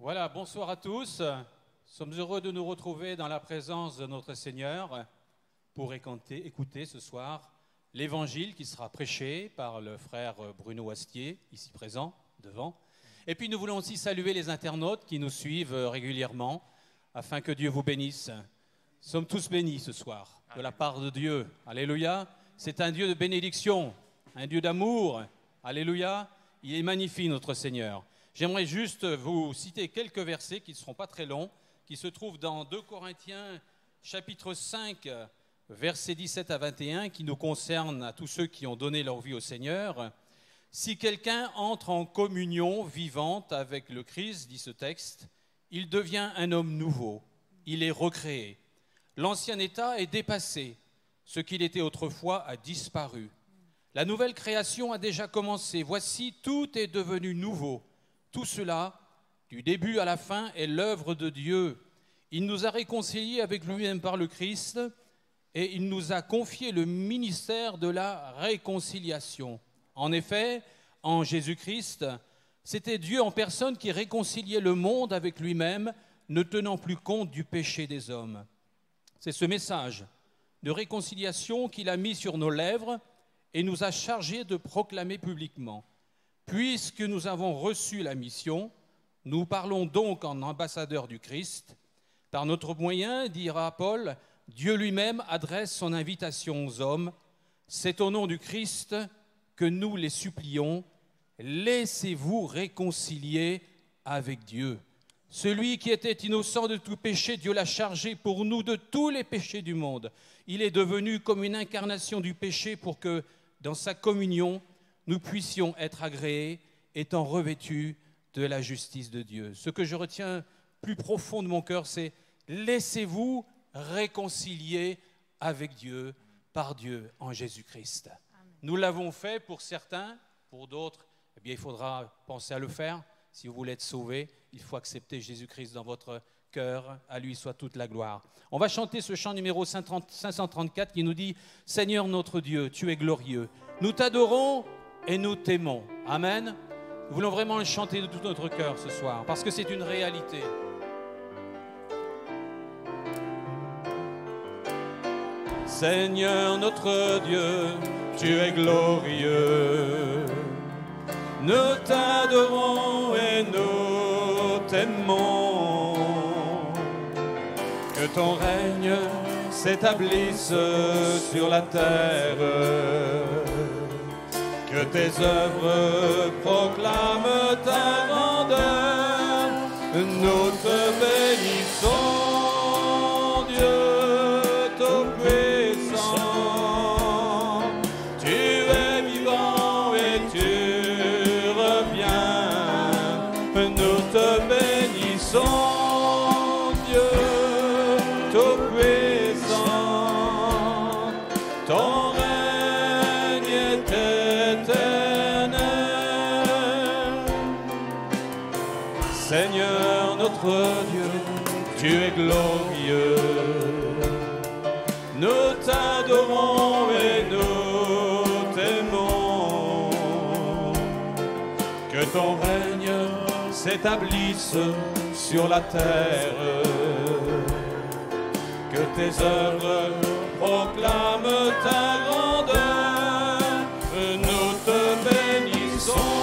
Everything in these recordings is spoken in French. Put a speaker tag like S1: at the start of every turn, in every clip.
S1: Voilà, bonsoir à tous. Nous sommes heureux de nous retrouver dans la présence de notre Seigneur pour écouter ce soir l'évangile qui sera prêché par le frère Bruno Astier, ici présent, devant. Et puis nous voulons aussi saluer les internautes qui nous suivent régulièrement afin que Dieu vous bénisse. Nous sommes tous bénis ce soir de la part de Dieu. Alléluia. C'est un Dieu de bénédiction, un Dieu d'amour. Alléluia. Il est magnifique notre Seigneur. J'aimerais juste vous citer quelques versets qui ne seront pas très longs, qui se trouvent dans 2 Corinthiens chapitre 5, versets 17 à 21, qui nous concernent à tous ceux qui ont donné leur vie au Seigneur. « Si quelqu'un entre en communion vivante avec le Christ, dit ce texte, il devient un homme nouveau, il est recréé. L'ancien état est dépassé, ce qu'il était autrefois a disparu. La nouvelle création a déjà commencé, voici tout est devenu nouveau. Tout cela, du début à la fin, est l'œuvre de Dieu. Il nous a réconciliés avec lui-même par le Christ et il nous a confié le ministère de la réconciliation. En effet, en Jésus-Christ, c'était Dieu en personne qui réconciliait le monde avec lui-même, ne tenant plus compte du péché des hommes. C'est ce message de réconciliation qu'il a mis sur nos lèvres et nous a chargés de proclamer publiquement. Puisque nous avons reçu la mission, nous parlons donc en ambassadeurs du Christ. Par notre moyen, dira Paul, Dieu lui-même adresse son invitation aux hommes. C'est au nom du Christ que nous les supplions. Laissez-vous réconcilier avec Dieu. Celui qui était innocent de tout péché, Dieu l'a chargé pour nous de tous les péchés du monde. Il est devenu comme une incarnation du péché pour que, dans sa communion, nous puissions être agréés, étant revêtus de la justice de Dieu. Ce que je retiens plus profond de mon cœur, c'est « Laissez-vous réconcilier avec Dieu, par Dieu, en Jésus-Christ. » Nous l'avons fait pour certains, pour d'autres, eh bien, il faudra penser à le faire. Si vous voulez être sauvé, il faut accepter Jésus-Christ dans votre cœur. À lui soit toute la gloire. On va chanter ce chant numéro 534 qui nous dit « Seigneur notre Dieu, tu es glorieux. Nous t'adorons et nous t'aimons. » Amen. Nous voulons vraiment le chanter de tout notre cœur ce soir, parce que c'est une réalité. Seigneur notre Dieu, tu es glorieux. Nous t'adorons et nous t'aimons. Que ton règne s'établisse sur la terre. Que tes œuvres proclament ta grandeur. Nous te bénissons, Dieu Tout-Puissant. Tu es vivant et tu reviens. Nous te bénissons, Dieu Tout-Puissant. Ton règne est Seigneur notre Dieu, tu es glorieux. Nous t'adorons et nous t'aimons. Que ton règne s'établisse sur la terre. Que tes œuvres proclament ta grandeur. Nous te bénissons.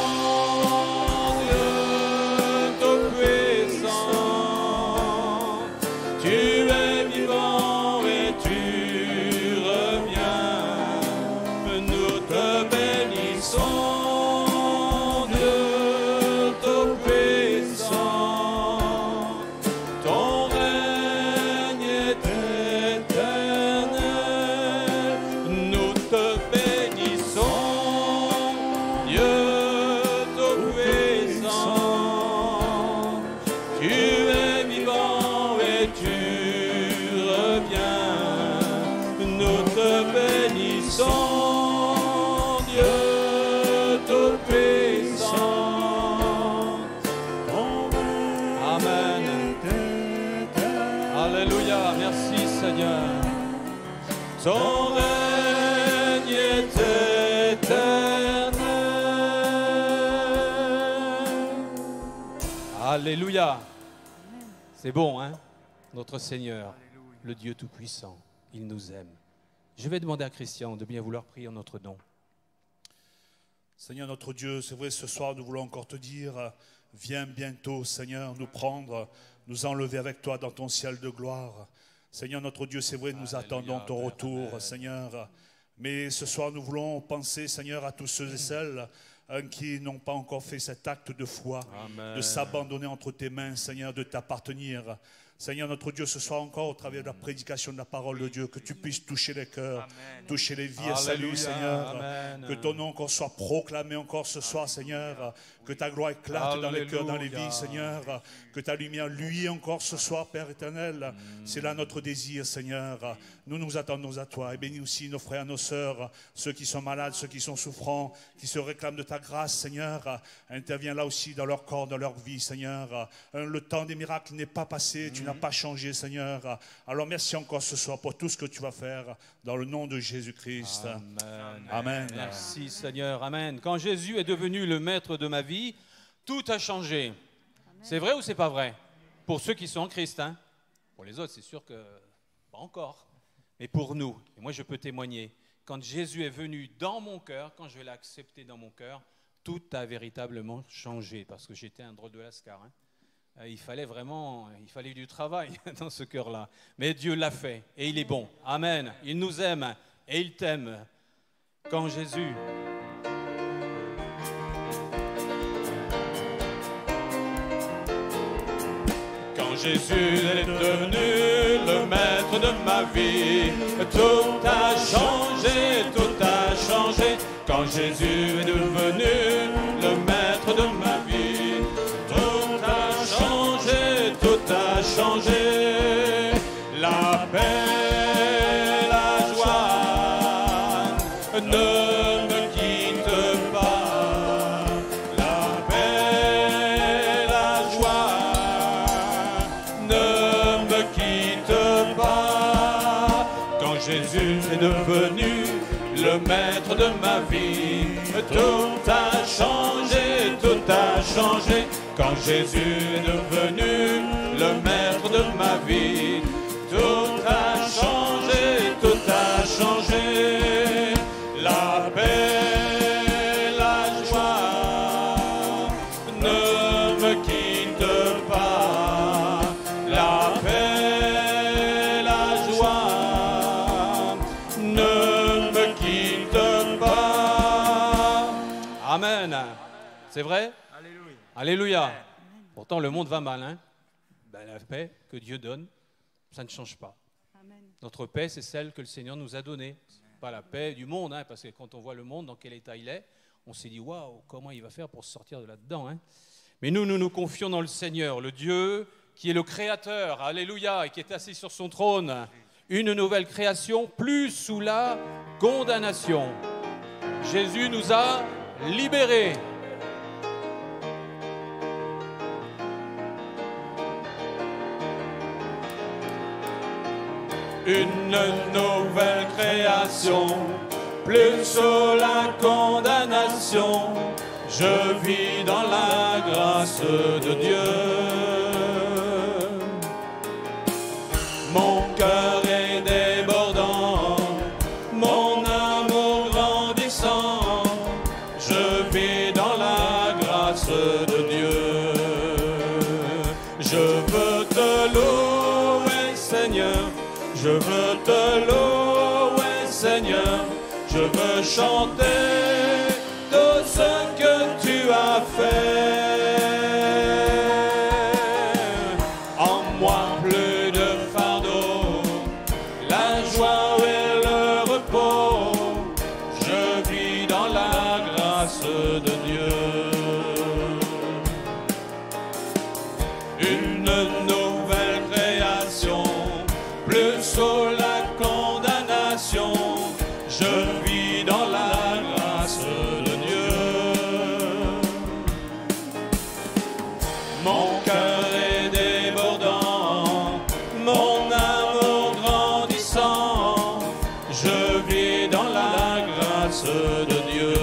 S1: Ton règne est éternel. Alléluia. C'est bon, hein? Notre Seigneur, le Dieu Tout-Puissant, il nous aime. Je vais demander à Christian de bien vouloir prier en notre nom.
S2: Seigneur notre Dieu, c'est vrai, ce soir nous voulons encore te dire, viens bientôt Seigneur nous prendre, nous enlever avec toi dans ton ciel de gloire. Seigneur notre Dieu, c'est vrai, nous attendons ton retour, Amen. Seigneur. Mais ce soir nous voulons penser Seigneur à tous ceux et celles qui n'ont pas encore fait cet acte de foi, Amen. De s'abandonner entre tes mains Seigneur, de t'appartenir. Seigneur notre Dieu, ce soir encore, au travers de la prédication de la parole de Dieu, que tu puisses toucher les cœurs, Amen. Toucher les vies. Alléluia. Et salut, Seigneur. Amen. Que ton nom encore soit proclamé encore ce soir, Seigneur. Que ta gloire éclate Alléluia. Dans les cœurs, dans les vies, Seigneur. Que ta lumière luit encore ce soir, Père éternel. C'est là notre désir, Seigneur. Nous nous attendons à toi. Et bénis aussi nos frères, nos sœurs, ceux qui sont malades, ceux qui sont souffrants, qui se réclament de ta grâce, Seigneur. Interviens là aussi dans leur corps, dans leur vie, Seigneur. Le temps des miracles n'est pas passé. Tu n'as pas changé, Seigneur. Alors merci encore ce soir pour tout ce que tu vas faire dans le nom de Jésus-Christ.
S1: Amen.
S2: Amen.
S1: Merci Seigneur. Amen. Quand Jésus est devenu le maître de ma vie, tout a changé. C'est vrai ou c'est pas vrai? Pour ceux qui sont en Christ, hein? Pour les autres, c'est sûr que pas encore. Mais pour nous, et moi je peux témoigner, quand Jésus est venu dans mon cœur, quand je l'ai accepté dans mon cœur, tout a véritablement changé parce que j'étais un drôle de lascar, hein? Il fallait du travail dans ce cœur-là. Mais Dieu l'a fait et il est bon. Amen. Il nous aime et il t'aime. Quand Jésus... Quand Jésus est devenu le maître de ma vie, tout a changé, tout a changé. Quand Jésus est devenu le maître de ma vie, tout a changé, la paix, la joie ne me quitte pas, la paix, la joie ne me quitte pas. Quand Jésus est devenu le maître de ma vie, tout a changé, tout a changé. Quand Jésus est devenu le maître de ma vie, tout a changé, tout a changé. La paix, la joie ne me quitte pas. La paix, la joie ne me quitte pas. Amen. C'est vrai? Alléluia. Pourtant, le monde va mal. Hein? Ben, la paix que Dieu donne, ça ne change pas. Amen. Notre paix, c'est celle que le Seigneur nous a donnée. Pas la paix du monde, hein, parce que quand on voit le monde, dans quel état il est, on s'est dit, waouh, comment il va faire pour sortir de là-dedans, hein? Mais nous nous confions dans le Seigneur, le Dieu qui est le Créateur, alléluia, et qui est assis sur son trône. Une nouvelle création, plus sous la condamnation. Jésus nous a libérés. Une nouvelle création, plus sous la condamnation. Je vis dans la grâce de Dieu. Mon cœur est débordant, mon amour grandissant. Je vis dans la grâce de Dieu. Je veux te louer, Seigneur. Je veux te louer, Seigneur, je veux chanter tout ce que tu as fait. En moi plus de fardeau, la joie et le repos. Je vis dans la grâce de Dieu. Une nouvelle création, plus sous la condamnation, je vis dans la grâce de Dieu. Mon cœur est débordant, mon amour grandissant, je vis dans la grâce de Dieu.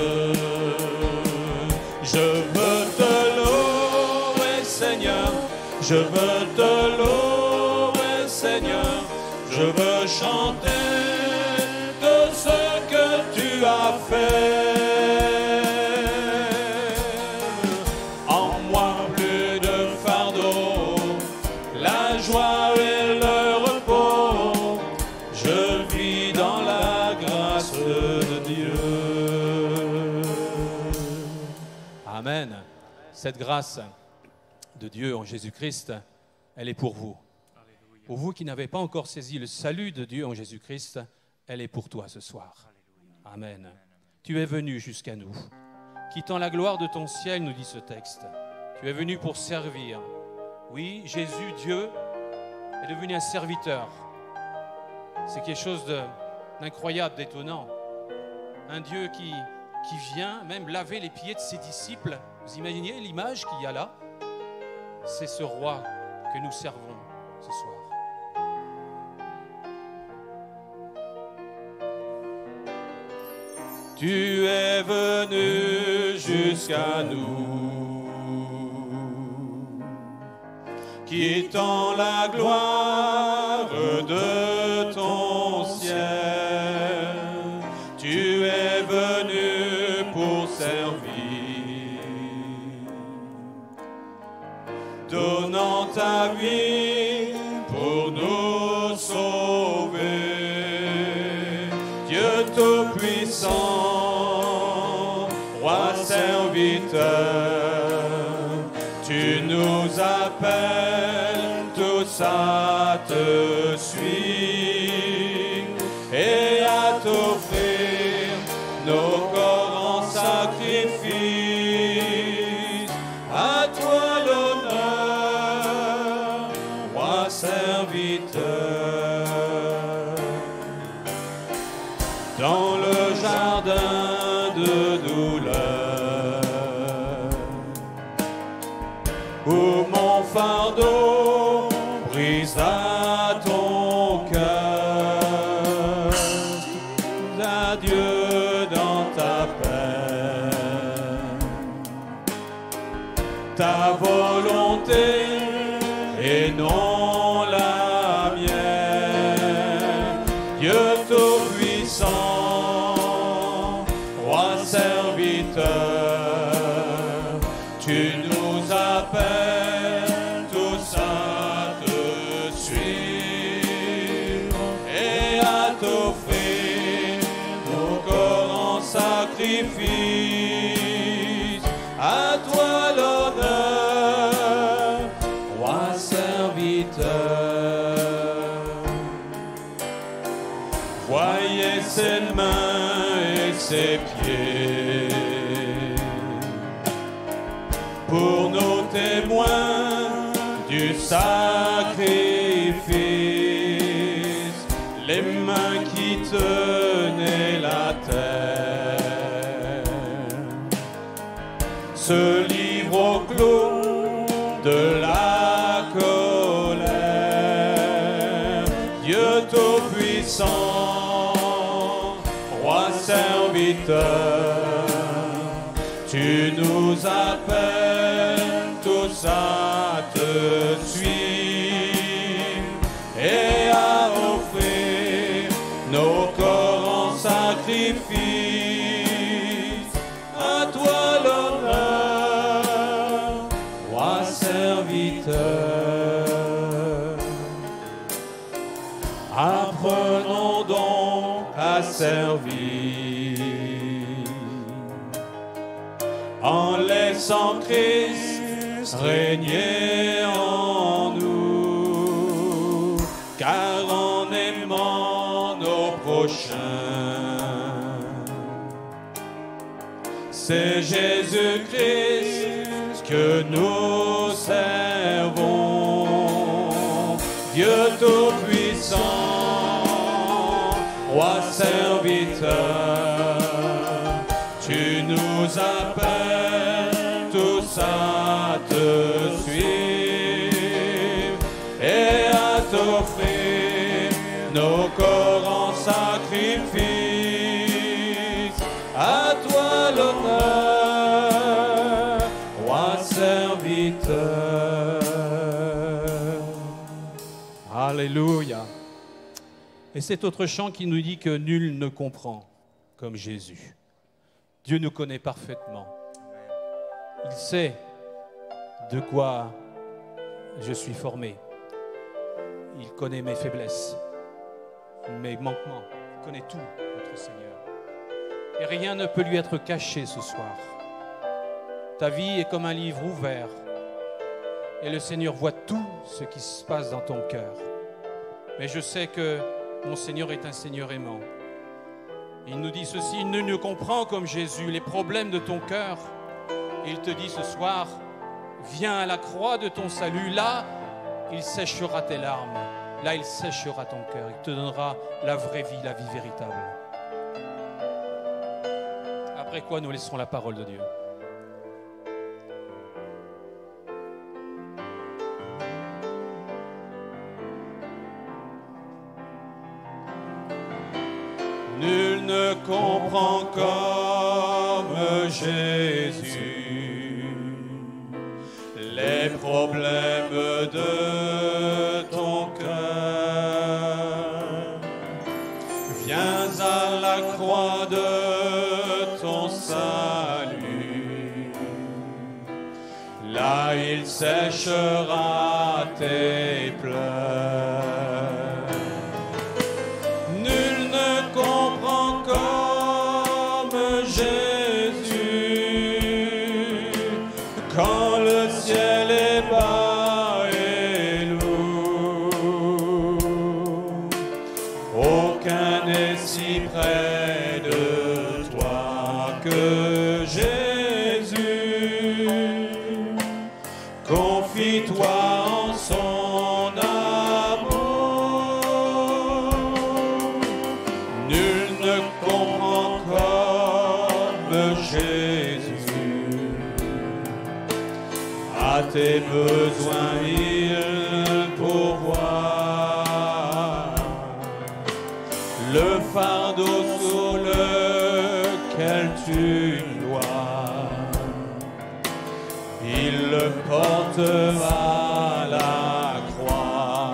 S1: Je veux te louer, Seigneur, Je veux te louer, Seigneur, je veux chanter de ce que tu as fait. En moi plus de fardeau, la joie et le repos, je vis dans la grâce de Dieu. Amen. Cette grâce de Dieu en Jésus-Christ, elle est pour vous. Alléluia. Pour vous qui n'avez pas encore saisi le salut de Dieu en Jésus-Christ, elle est pour toi ce soir. Alléluia. Amen. Tu es venu jusqu'à nous. Quittant la gloire de ton ciel, nous dit ce texte. Tu es venu pour servir. Oui, Jésus, Dieu, est devenu un serviteur. C'est quelque chose d'incroyable, d'étonnant. Un Dieu qui vient même laver les pieds de ses disciples. Vous imaginez l'image qu'il y a là? C'est ce roi que nous servons ce soir. Tu es venu jusqu'à nous, quittant la gloire de ton ciel. Tu es venu pour servir, donnant ta vie pour nous sauver. Dieu Tout-Puissant, Roi serviteur, tu nous appelles tous à te suivre et à t'offrir nos corps en sacrifice. À toi l'honneur, Roi serviteur. Dans le jardin de douleur, où mon fardeau brisa ton cœur, adieu dans ta peine, ta volonté et non la mienne. Dieu Tout-Puissant, Roi serviteur, tu nous appelles tous à te suivre et à t'offrir nos corps en sacrifice. À toi l'honneur, Roi serviteur. Voyez ses mains et ses pieds pour nos témoins du sacrifice, les mains qui tenaient la terre se livrent au clou de la colère. Dieu Tout-Puissant, Roi serviteur, tu nous appelles tous à te suivre et à offrir nos corps en sacrifice. À toi l'honneur, Roi serviteur. Apprenons donc à servir en laissant Christ régner en nous, car en aimant nos prochains, c'est Jésus-Christ que nous servons. Dieu Tout-Puissant, Roi serviteur, tu nous appelles tous à te suivre et à t'offrir nos corps en sacrifice. À toi l'honneur, Roi serviteur. Alléluia. Et cet autre chant qui nous dit que nul ne comprend comme Jésus. Dieu nous connaît parfaitement. Il sait de quoi je suis formé. Il connaît mes faiblesses, mes manquements. Il connaît tout, notre Seigneur. Et rien ne peut lui être caché ce soir. Ta vie est comme un livre ouvert. Et le Seigneur voit tout ce qui se passe dans ton cœur. Mais je sais que mon Seigneur est un Seigneur aimant. Il nous dit ceci, il ne comprend comme Jésus les problèmes de ton cœur. Et il te dit ce soir, viens à la croix de ton salut. Là, il séchera tes larmes. Là, il séchera ton cœur. Il te donnera la vraie vie, la vie véritable. Après quoi, nous laisserons la parole de Dieu. Nul ne comprend comme Jésus les problèmes de ton cœur. Viens à la croix de ton salut. Là, il séchera tes pleurs. Quand le ciel est bas et lourd, aucun n'est si près de toi que Jésus. Confie-toi en son amour. Nul ne comprend comme Jésus. À tes besoins il pourvoit. Le fardeau sur lequel tu dois, il le portera à la croix.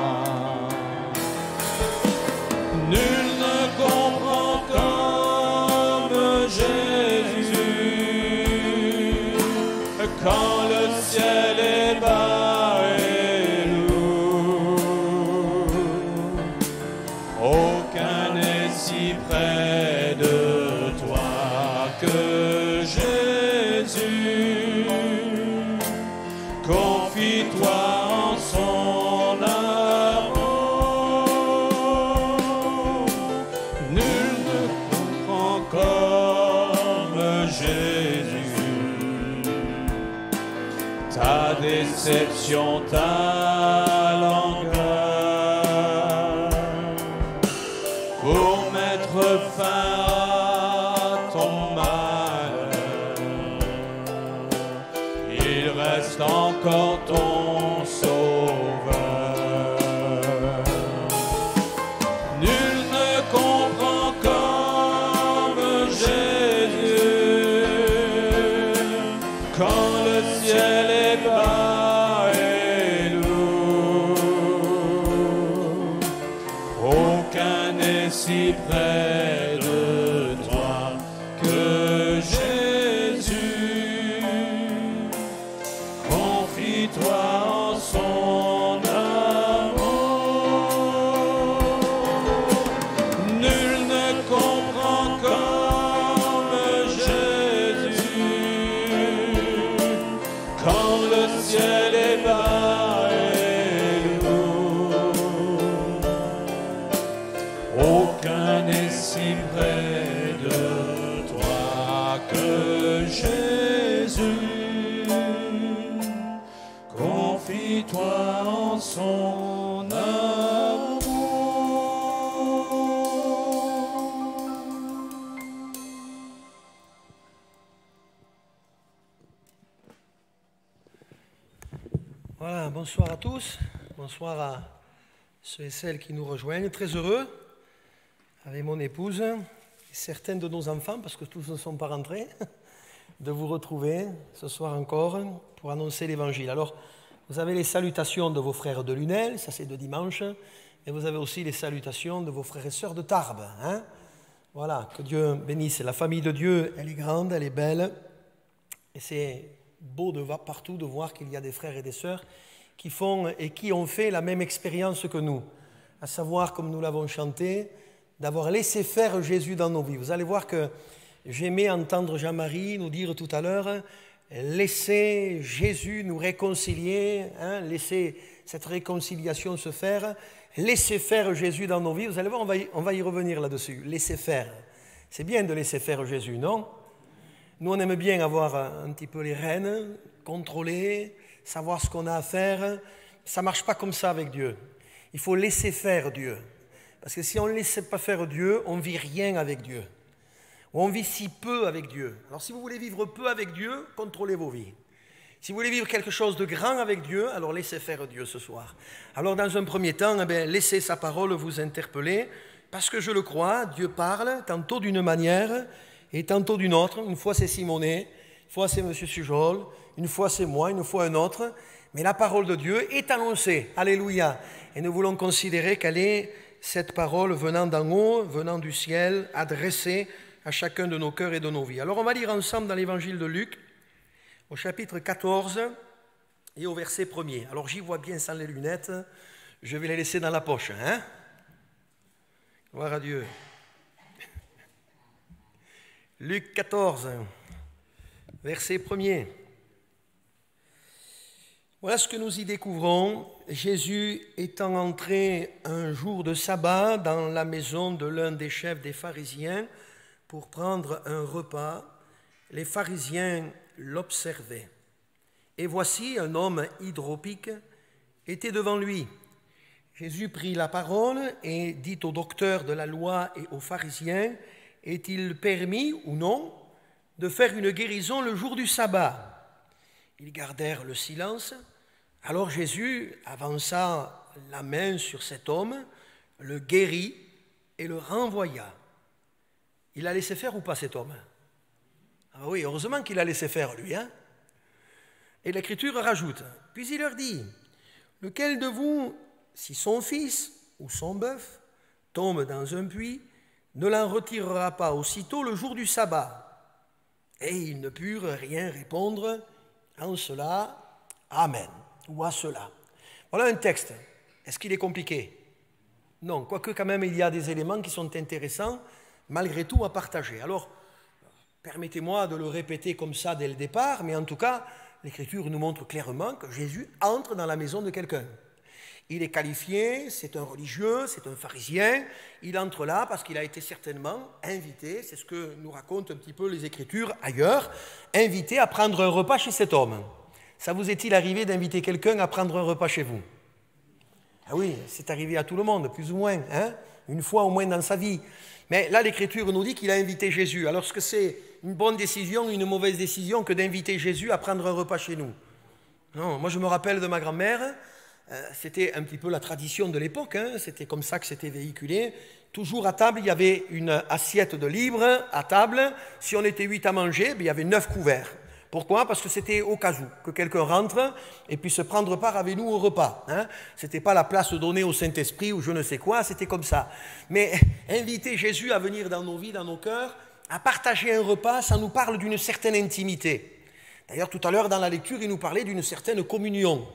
S1: Nul ne comprend comme Jésus. Quand le ciel est bas et lourd, aucun n'est si près de toi que Jésus. Confie-toi en son amour. Nul ne comprend comme Jésus. Ta déception, ta langueur, pour mettre fin à ton malheur, il reste encore ton sauveur. Nul ne comprend comme Jésus. Quand le ciel est bas et lourd, aucun n'est si près de toi que Jésus. Confie-toi en son amour. Nul ne comprend comme Jésus. Quand le ciel est bas et lourd, aucun n'est si près de toi que Jésus. Confie-toi en son amour.
S3: Voilà, bonsoir à tous, bonsoir à ceux et celles qui nous rejoignent. Très heureux, avec mon épouse et certains de nos enfants, parce que tous ne sont pas rentrés, de vous retrouver ce soir encore pour annoncer l'Évangile. Alors, vous avez les salutations de vos frères de Lunel, ça c'est de dimanche, Et vous avez aussi les salutations de vos frères et sœurs de Tarbes. Hein? Voilà, que Dieu bénisse. La famille de Dieu, elle est grande, elle est belle. Et c'est beau de voir partout, de voir qu'il y a des frères et des sœurs qui font et qui ont fait la même expérience que nous. À savoir, comme nous l'avons chanté, d'avoir laissé faire Jésus dans nos vies. Vous allez voir que j'aimais entendre Jean-Marie nous dire tout à l'heure, laissez Jésus nous réconcilier, hein, laissez cette réconciliation se faire, laissez faire Jésus dans nos vies. Vous allez voir, on va y revenir là-dessus. Laissez faire. C'est bien de laisser faire Jésus, non? Nous, on aime bien avoir un petit peu les rênes, contrôler, savoir ce qu'on a à faire. Ça ne marche pas comme ça avec Dieu. Il faut laisser faire Dieu. Parce que si on ne laisse pas faire Dieu, on ne vit rien avec Dieu. Ou on vit si peu avec Dieu. Alors si vous voulez vivre peu avec Dieu, contrôlez vos vies. Si vous voulez vivre quelque chose de grand avec Dieu, alors laissez faire Dieu ce soir. Alors dans un premier temps, laissez sa parole vous interpeller, parce que je le crois, Dieu parle tantôt d'une manière et tantôt d'une autre. Une fois c'est Simonet, une fois c'est M. Sujol, une fois c'est moi, une fois un autre. Mais la parole de Dieu est annoncée. Alléluia. Et nous voulons considérer quelle est cette parole venant d'en haut, venant du ciel, adressée à chacun de nos cœurs et de nos vies. Alors on va lire ensemble dans l'évangile de Luc, au chapitre 14 et au verset 1er. Alors j'y vois bien sans les lunettes, je vais les laisser dans la poche. Hein? Gloire à Dieu. Luc 14, verset 1er. Voilà ce que nous y découvrons. Jésus étant entré un jour de sabbat dans la maison de l'un des chefs des pharisiens pour prendre un repas, les pharisiens l'observaient. Et voici un homme hydropique était devant lui. Jésus prit la parole et dit au docteur de la loi et aux pharisiens, est-il permis ou non de faire une guérison le jour du sabbat? Ils gardèrent le silence. Alors Jésus avança la main sur cet homme, le guérit et le renvoya. Il a laissé faire ou pas cet homme? Ah oui, heureusement qu'il a laissé faire lui. Hein? Et l'Écriture rajoute, puis il leur dit, lequel de vous, si son fils ou son bœuf tombe dans un puits, ne l'en retirera pas aussitôt le jour du sabbat? Et ils ne purent rien répondre en cela, amen, ou à cela. Voilà un texte. Est-ce qu'il est compliqué? Non, quoique quand même il y a des éléments qui sont intéressants, malgré tout à partager. Alors, permettez-moi de le répéter comme ça dès le départ, mais en tout cas, l'Écriture nous montre clairement que Jésus entre dans la maison de quelqu'un. Il est qualifié, c'est un religieux, c'est un pharisien, il entre là parce qu'il a été certainement invité, c'est ce que nous racontent un petit peu les Écritures ailleurs, invité à prendre un repas chez cet homme. Ça vous est-il arrivé d'inviter quelqu'un à prendre un repas chez vous? Ah oui, c'est arrivé à tout le monde, plus ou moins, hein? Une fois au moins dans sa vie. Mais là, l'Écriture nous dit qu'il a invité Jésus. Alors, est-ce que c'est une bonne décision ou une mauvaise décision que d'inviter Jésus à prendre un repas chez nous? Non, moi je me rappelle de ma grand-mère. C'était un petit peu la tradition de l'époque, hein, c'était comme ça que c'était véhiculé. Toujours à table, il y avait une assiette de livres à table. Si on était 8 à manger, il y avait 9 couverts. Pourquoi? Parce que c'était au cas où, que quelqu'un rentre et puisse prendre part avec nous au repas. Hein. Ce n'était pas la place donnée au Saint-Esprit ou je ne sais quoi, c'était comme ça. Mais inviter Jésus à venir dans nos vies, dans nos cœurs, à partager un repas, ça nous parle d'une certaine intimité. D'ailleurs, tout à l'heure, dans la lecture, il nous parlait d'une certaine communion.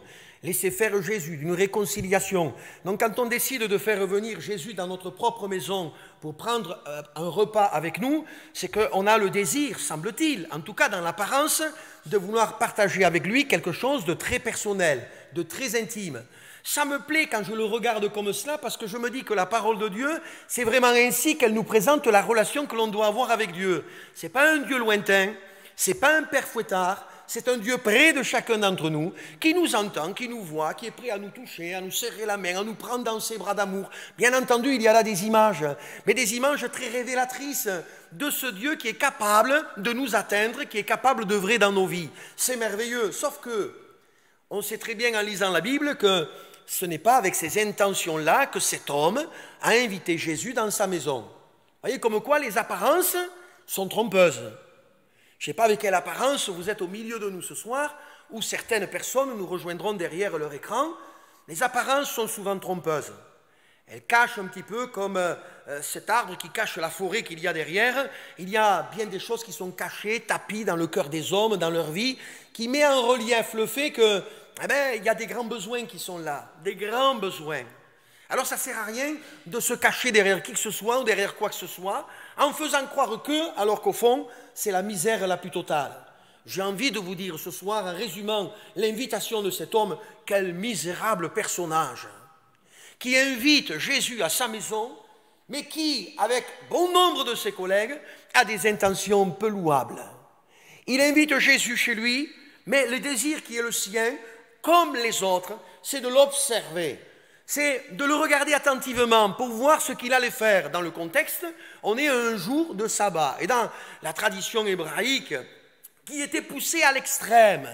S3: Laisser faire Jésus, d'une réconciliation. Donc quand on décide de faire venir Jésus dans notre propre maison pour prendre un repas avec nous, c'est qu'on a le désir, semble-t-il, en tout cas dans l'apparence, de vouloir partager avec lui quelque chose de très personnel, de très intime. Ça me plaît quand je le regarde comme cela parce que je me dis que la parole de Dieu, c'est vraiment ainsi qu'elle nous présente la relation que l'on doit avoir avec Dieu. Ce n'est pas un Dieu lointain, ce n'est pas un père fouettard, c'est un Dieu près de chacun d'entre nous, qui nous entend, qui nous voit, qui est prêt à nous toucher, à nous serrer la main, à nous prendre dans ses bras d'amour. Bien entendu, il y a là des images, mais des images très révélatrices de ce Dieu qui est capable de nous atteindre, qui est capable d'œuvrer dans nos vies. C'est merveilleux, sauf que on sait très bien en lisant la Bible que ce n'est pas avec ces intentions-là que cet homme a invité Jésus dans sa maison. Vous voyez comme quoi les apparences sont trompeuses. Je ne sais pas avec quelle apparence vous êtes au milieu de nous ce soir, ou certaines personnes nous rejoindront derrière leur écran. Les apparences sont souvent trompeuses. Elle cache un petit peu comme cet arbre qui cache la forêt qu'il y a derrière. Il y a bien des choses qui sont cachées, tapies dans le cœur des hommes, dans leur vie, qui met en relief le fait que, il y a des grands besoins qui sont là, des grands besoins. Alors ça ne sert à rien de se cacher derrière qui que ce soit ou derrière quoi que ce soit, en faisant croire que, alors qu'au fond, c'est la misère la plus totale. J'ai envie de vous dire ce soir, en résumant l'invitation de cet homme, quel misérable personnage, qui invite Jésus à sa maison, mais qui, avec bon nombre de ses collègues, a des intentions peu louables. Il invite Jésus chez lui, mais le désir qui est le sien, comme les autres, c'est de l'observer. C'est de le regarder attentivement pour voir ce qu'il allait faire. Dans le contexte, on est un jour de sabbat. Et dans la tradition hébraïque, qui était poussée à l'extrême,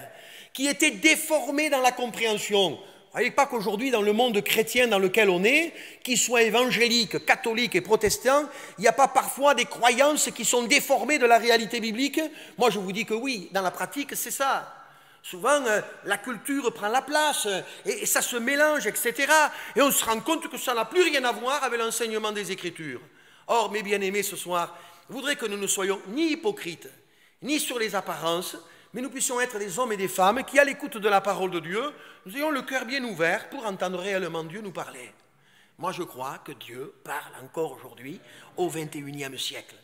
S3: qui était déformée dans la compréhension. Vous ne voyez pas qu'aujourd'hui, dans le monde chrétien dans lequel on est, qu'il soit évangélique, catholique et protestant, il n'y a pas parfois des croyances qui sont déformées de la réalité biblique? Moi, je vous dis que oui, dans la pratique, c'est ça. Souvent, la culture prend la place et ça se mélange, etc. Et on se rend compte que ça n'a plus rien à voir avec l'enseignement des Écritures. Or, mes bien-aimés, ce soir, je voudrais que nous ne soyons ni hypocrites, ni sur les apparences, mais nous puissions être des hommes et des femmes qui, à l'écoute de la parole de Dieu, nous ayons le cœur bien ouvert pour entendre réellement Dieu nous parler. Moi, je crois que Dieu parle encore aujourd'hui, au XXIe siècle.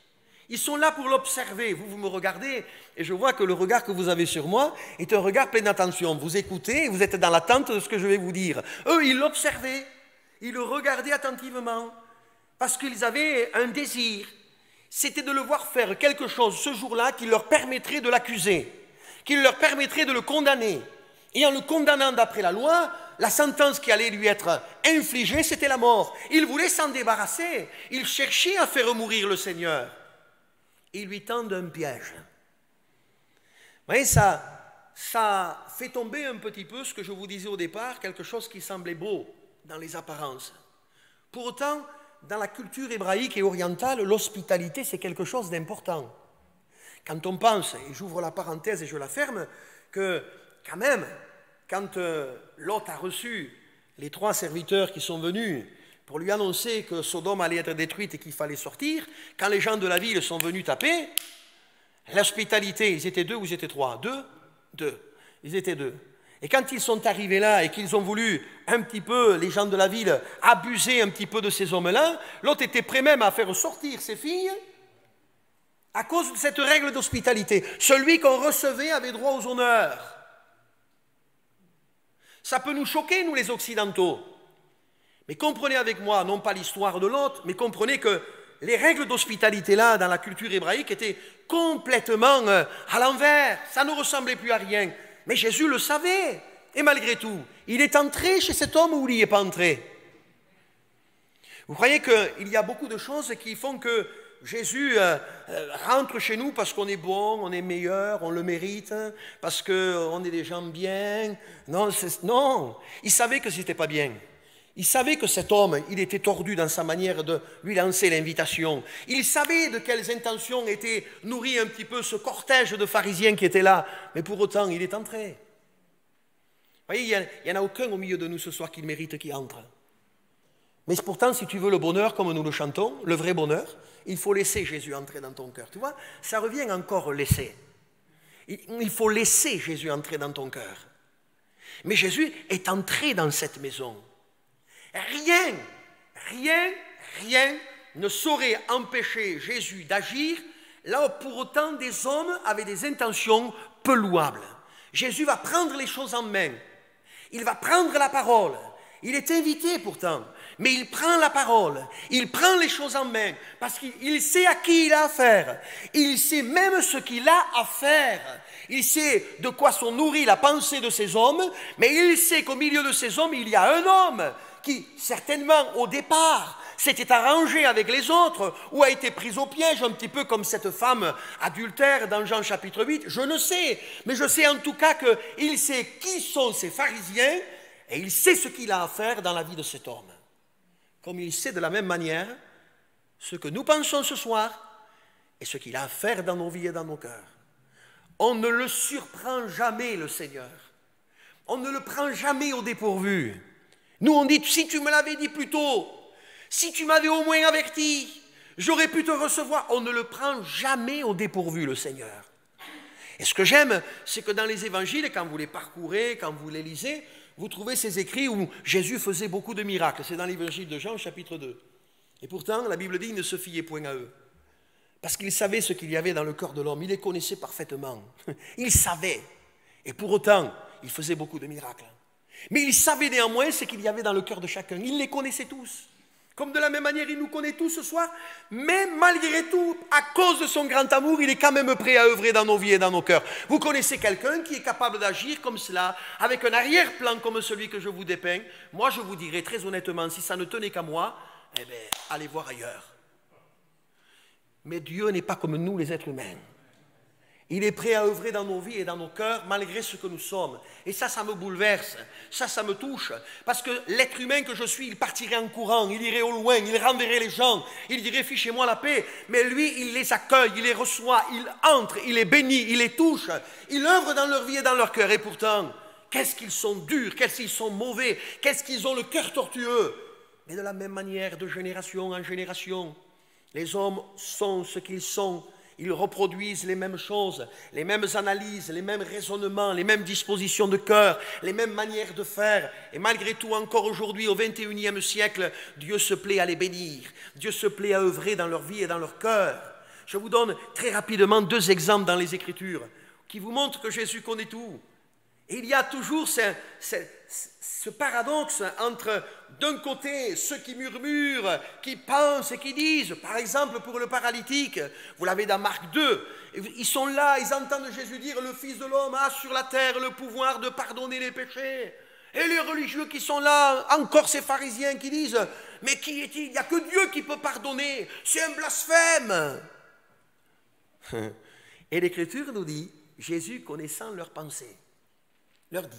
S3: Ils sont là pour l'observer. Vous me regardez et je vois que le regard que vous avez sur moi est un regard plein d'attention. Vous écoutez et vous êtes dans l'attente de ce que je vais vous dire. Eux, ils l'observaient, ils le regardaient attentivement parce qu'ils avaient un désir. C'était de le voir faire quelque chose ce jour-là qui leur permettrait de l'accuser, qui leur permettrait de le condamner. Et en le condamnant d'après la loi, la sentence qui allait lui être infligée, c'était la mort. Il voulait s'en débarrasser. Il cherchait à faire mourir le Seigneur. Ils lui tendent un piège. Vous voyez, ça fait tomber un petit peu ce que je vous disais au départ, quelque chose qui semblait beau dans les apparences. Pour autant, dans la culture hébraïque et orientale, l'hospitalité, c'est quelque chose d'important. Quand on pense, et j'ouvre la parenthèse et je la ferme, que quand même, quand Lot a reçu les 3 serviteurs qui sont venus pour lui annoncer que Sodome allait être détruite et qu'il fallait sortir, quand les gens de la ville sont venus taper, l'hospitalité, ils étaient 2 ou ils étaient 3? 2. Ils étaient 2. Et quand ils sont arrivés là et qu'ils ont voulu un petit peu, les gens de la ville, abuser un petit peu de ces hommes-là, l'autre était prêt même à faire sortir ses filles à cause de cette règle d'hospitalité. Celui qu'on recevait avait droit aux honneurs. Ça peut nous choquer, nous les Occidentaux. Mais comprenez avec moi, non pas l'histoire de l'autre, mais comprenez que les règles d'hospitalité là, dans la culture hébraïque, étaient complètement à l'envers. Ça ne ressemblait plus à rien. Mais Jésus le savait. Et malgré tout, il est entré chez cet homme ou il n'y est pas entré? Vous croyez qu'il y a beaucoup de choses qui font que Jésus rentre chez nous parce qu'on est bon, on est meilleur, on le mérite, parce qu'on est des gens bien? Non, non. Il savait que ce n'était pas bien. Il savait que cet homme, il était tordu dans sa manière de lui lancer l'invitation. Il savait de quelles intentions était nourri un petit peu ce cortège de pharisiens qui étaient là. Mais pour autant, il est entré. Vous voyez, il n'y en a aucun au milieu de nous ce soir qui mérite qu'il entre. Mais pourtant, si tu veux le bonheur, comme nous le chantons, le vrai bonheur, il faut laisser Jésus entrer dans ton cœur. Tu vois, ça revient encore laisser. Il faut laisser Jésus entrer dans ton cœur. Mais Jésus est entré dans cette maison. Rien ne saurait empêcher Jésus d'agir là où pour autant des hommes avaient des intentions peu louables. Jésus va prendre les choses en main. Il va prendre la parole. Il est invité pourtant, mais il prend la parole. Il prend les choses en main parce qu'il sait à qui il a affaire. Il sait même ce qu'il a à faire. Il sait de quoi sont nourris la pensée de ces hommes, mais il sait qu'au milieu de ces hommes, il y a un homme qui, certainement, au départ, s'était arrangé avec les autres ou a été pris au piège, un petit peu comme cette femme adultère dans Jean chapitre 8, je ne sais. Mais je sais en tout cas qu'il sait qui sont ces pharisiens et il sait ce qu'il a à faire dans la vie de cet homme. Comme il sait de la même manière ce que nous pensons ce soir et ce qu'il a à faire dans nos vies et dans nos cœurs. On ne le surprend jamais, le Seigneur. On ne le prend jamais au dépourvu. Nous, on dit, si tu me l'avais dit plus tôt, Si tu m'avais au moins averti, j'aurais pu te recevoir. On ne le prend jamais au dépourvu, le Seigneur. Et ce que j'aime, c'est que dans les évangiles, quand vous les parcourez, quand vous les lisez, vous trouvez ces écrits où Jésus faisait beaucoup de miracles. C'est dans l'évangile de Jean, chapitre 2. Et pourtant, la Bible dit, il ne se fiait point à eux. Parce qu'il savait ce qu'il y avait dans le cœur de l'homme. Il les connaissait parfaitement. Il savait. Et pour autant, il faisait beaucoup de miracles. Mais il savait néanmoins ce qu'il y avait dans le cœur de chacun. Il les connaissait tous. Comme de la même manière, il nous connaît tous ce soir. Mais malgré tout, à cause de son grand amour, il est quand même prêt à œuvrer dans nos vies et dans nos cœurs. Vous connaissez quelqu'un qui est capable d'agir comme cela, avec un arrière-plan comme celui que je vous dépeins. Moi, je vous dirais très honnêtement, si ça ne tenait qu'à moi, eh bien, allez voir ailleurs. Mais Dieu n'est pas comme nous, les êtres humains. Il est prêt à œuvrer dans nos vies et dans nos cœurs, malgré ce que nous sommes. Et ça me bouleverse, ça me touche. Parce que l'être humain que je suis, il partirait en courant, il irait au loin, il renverrait les gens, il dirait « fichez-moi la paix ». Mais lui, il les accueille, il les reçoit, il entre, il les bénit, il les touche. Il œuvre dans leur vie et dans leur cœur. Et pourtant, qu'est-ce qu'ils sont durs, qu'est-ce qu'ils sont mauvais, qu'est-ce qu'ils ont le cœur tortueux. Mais de la même manière, de génération en génération, les hommes sont ce qu'ils sont. Ils reproduisent les mêmes choses, les mêmes analyses, les mêmes raisonnements, les mêmes dispositions de cœur, les mêmes manières de faire. Et malgré tout, encore aujourd'hui, au XXIe siècle, Dieu se plaît à les bénir. Dieu se plaît à œuvrer dans leur vie et dans leur cœur. Je vous donne très rapidement 2 exemples dans les Écritures qui vous montrent que Jésus connaît tout. Et il y a toujours ce paradoxe entre, d'un côté, ceux qui murmurent, qui pensent et qui disent, par exemple pour le paralytique, vous l'avez dans Marc 2, ils sont là, ils entendent Jésus dire, le Fils de l'homme a sur la terre le pouvoir de pardonner les péchés. Et les religieux qui sont là, encore ces pharisiens qui disent, mais qui est-il? Il n'y a que Dieu qui peut pardonner, c'est un blasphème. Et l'Écriture nous dit, Jésus connaissant leurs pensées, leur dit,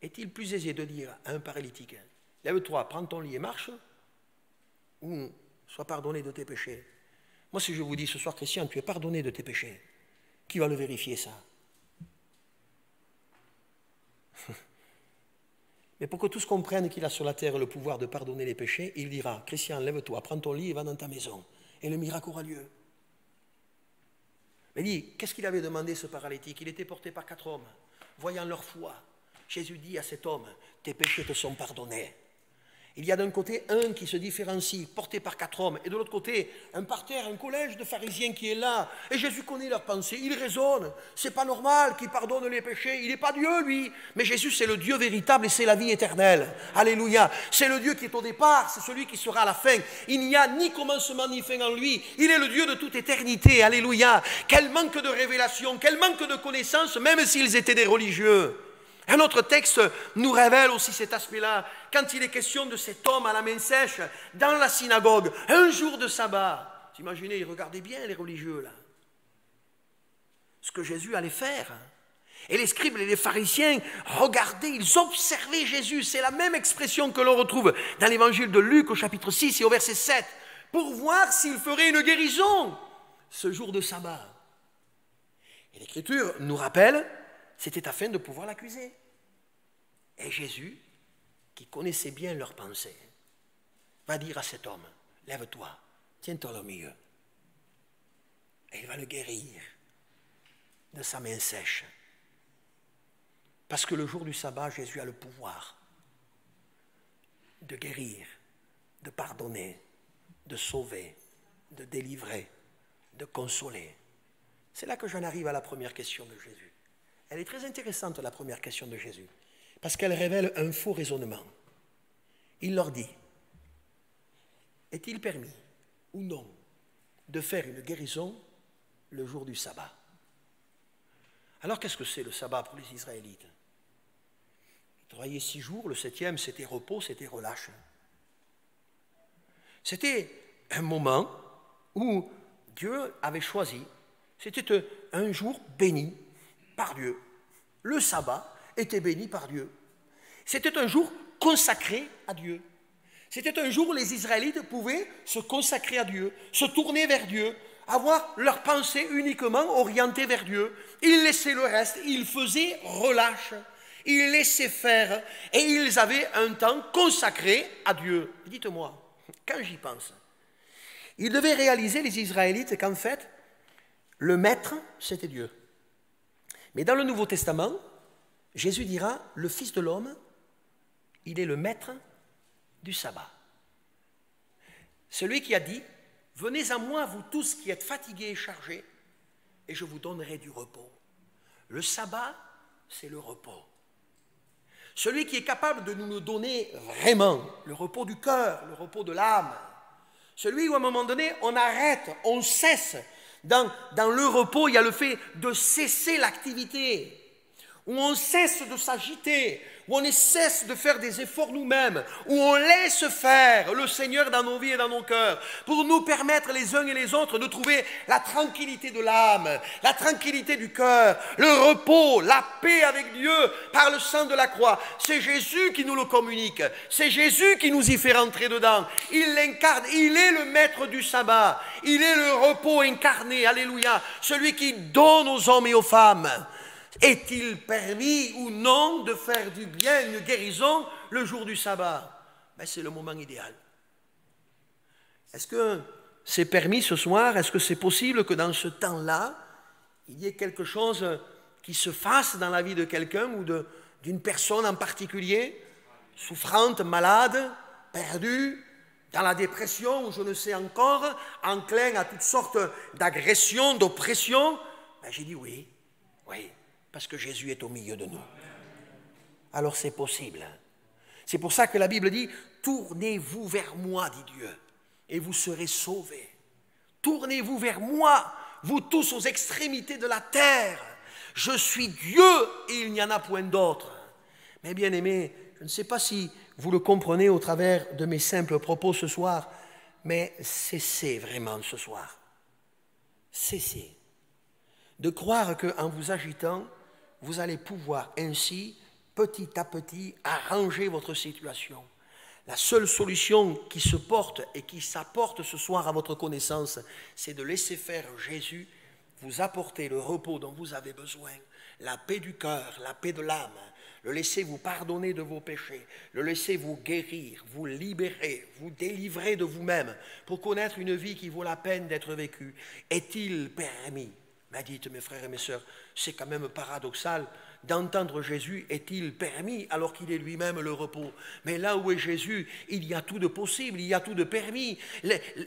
S3: est-il plus aisé de dire à un paralytique, lève-toi, prends ton lit et marche, ou sois pardonné de tes péchés? Moi, si je vous dis ce soir, Christian, tu es pardonné de tes péchés, qui va le vérifier ça? Mais pour que tous comprennent qu'il a sur la terre le pouvoir de pardonner les péchés, il dira, Christian, lève-toi, prends ton lit et va dans ta maison, et le miracle aura lieu. Mais dit, qu'est-ce qu'il avait demandé ce paralytique? Il était porté par 4 hommes. Voyant leur foi, Jésus dit à cet homme, tes péchés te sont pardonnés. Il y a d'un côté un qui se différencie, porté par 4 hommes, et de l'autre côté, un parterre, un collège de pharisiens qui est là. Et Jésus connaît leurs pensées, il raisonne. C'est pas normal qu'il pardonne les péchés. Il n'est pas Dieu, lui. Mais Jésus, c'est le Dieu véritable et c'est la vie éternelle. Alléluia. C'est le Dieu qui est au départ, c'est celui qui sera à la fin. Il n'y a ni commencement ni fin en lui. Il est le Dieu de toute éternité. Alléluia. Quel manque de révélation, quel manque de connaissance, même s'ils étaient des religieux. Un autre texte nous révèle aussi cet aspect-là, quand il est question de cet homme à la main sèche, dans la synagogue, un jour de sabbat. Vous imaginez, ils regardaient bien les religieux, là. Ce que Jésus allait faire. Et les scribes et les pharisiens regardaient, ils observaient Jésus. C'est la même expression que l'on retrouve dans l'évangile de Luc au chapitre 6 et au verset 7, pour voir s'il ferait une guérison ce jour de sabbat. Et l'Écriture nous rappelle, c'était afin de pouvoir l'accuser. Et Jésus, qui connaissait bien leurs pensées, va dire à cet homme, lève-toi, tiens-toi au milieu. Et il va le guérir de sa main sèche. Parce que le jour du sabbat, Jésus a le pouvoir de guérir, de pardonner, de sauver, de délivrer, de consoler. C'est là que j'en arrive à la première question de Jésus. Elle est très intéressante, la première question de Jésus, parce qu'elle révèle un faux raisonnement. Il leur dit, est-il permis ou non de faire une guérison le jour du sabbat? Alors qu'est-ce que c'est le sabbat pour les Israélites? Ils travaillaient 6 jours, le 7e c'était repos, c'était relâche. C'était un moment où Dieu avait choisi, c'était un jour béni par Dieu. Le sabbat était béni par Dieu. C'était un jour consacré à Dieu. C'était un jour où les Israélites pouvaient se consacrer à Dieu, se tourner vers Dieu, avoir leur pensée uniquement orientée vers Dieu. Ils laissaient le reste, ils faisaient relâche, ils laissaient faire et ils avaient un temps consacré à Dieu. Dites-moi, quand j'y pense. Ils devaient réaliser, les Israélites, qu'en fait, le maître, c'était Dieu. Mais dans le Nouveau Testament, Jésus dira, le Fils de l'homme, il est le maître du sabbat. Celui qui a dit, venez à moi, vous tous qui êtes fatigués et chargés, et je vous donnerai du repos. Le sabbat, c'est le repos. Celui qui est capable de nous le donner vraiment, le repos du cœur, le repos de l'âme. Celui où à un moment donné, on arrête, on cesse. Dans le repos, il y a le fait de cesser l'activité, où on cesse de s'agiter, où on cesse de faire des efforts nous-mêmes, où on laisse faire le Seigneur dans nos vies et dans nos cœurs, pour nous permettre les uns et les autres de trouver la tranquillité de l'âme, la tranquillité du cœur, le repos, la paix avec Dieu par le sang de la croix. C'est Jésus qui nous le communique, c'est Jésus qui nous y fait rentrer dedans. Il l'incarne, il est le maître du sabbat, il est le repos incarné, alléluia, celui qui donne aux hommes et aux femmes. Est-il permis ou non de faire du bien, une guérison, le jour du sabbat? Ben, c'est le moment idéal. Est-ce que c'est permis ce soir? Est-ce que c'est possible que dans ce temps-là, il y ait quelque chose qui se fasse dans la vie de quelqu'un ou d'une personne en particulier, souffrante, malade, perdue, dans la dépression ou je ne sais encore, enclin à toutes sortes d'agressions, d'oppressions? Ben, j'ai dit oui, oui. Parce que Jésus est au milieu de nous. Alors c'est possible. C'est pour ça que la Bible dit, tournez-vous vers moi, dit Dieu, et vous serez sauvés. Tournez-vous vers moi, vous tous aux extrémités de la terre. Je suis Dieu et il n'y en a point d'autre. Mais bien aimés, je ne sais pas si vous le comprenez au travers de mes simples propos ce soir, mais cessez vraiment ce soir. Cessez de croire qu'en vous agitant, vous allez pouvoir ainsi, petit à petit, arranger votre situation. La seule solution qui se porte et qui s'apporte ce soir à votre connaissance, c'est de laisser faire Jésus vous apporter le repos dont vous avez besoin, la paix du cœur, la paix de l'âme, le laisser vous pardonner de vos péchés, le laisser vous guérir, vous libérer, vous délivrer de vous-même pour connaître une vie qui vaut la peine d'être vécue. Est-il permis? Mais dites, mes frères et mes sœurs, c'est quand même paradoxal d'entendre Jésus, est-il permis alors qu'il est lui-même le repos? Mais là où est Jésus, il y a tout de possible, il y a tout de permis.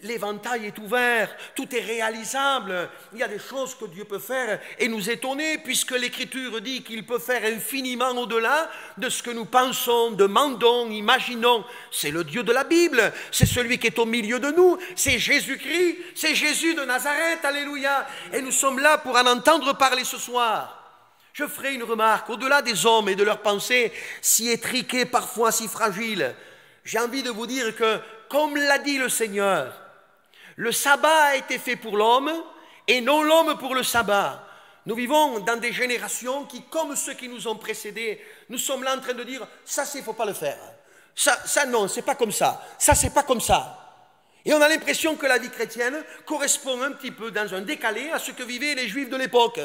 S3: L'éventail est ouvert, tout est réalisable. Il y a des choses que Dieu peut faire et nous étonner, puisque l'Écriture dit qu'il peut faire infiniment au-delà de ce que nous pensons, demandons, imaginons. C'est le Dieu de la Bible, c'est celui qui est au milieu de nous, c'est Jésus-Christ, c'est Jésus de Nazareth, alléluia. Et nous sommes là pour en entendre parler ce soir. Je ferai une remarque, au-delà des hommes et de leurs pensées, si étriquées, parfois si fragiles, j'ai envie de vous dire que, comme l'a dit le Seigneur, le sabbat a été fait pour l'homme et non l'homme pour le sabbat. Nous vivons dans des générations qui, comme ceux qui nous ont précédés, nous sommes là en train de dire, ça, il ne faut pas le faire. Ça non, c'est pas comme ça. Ça, c'est pas comme ça. Et on a l'impression que la vie chrétienne correspond un petit peu dans un décalé à ce que vivaient les Juifs de l'époque.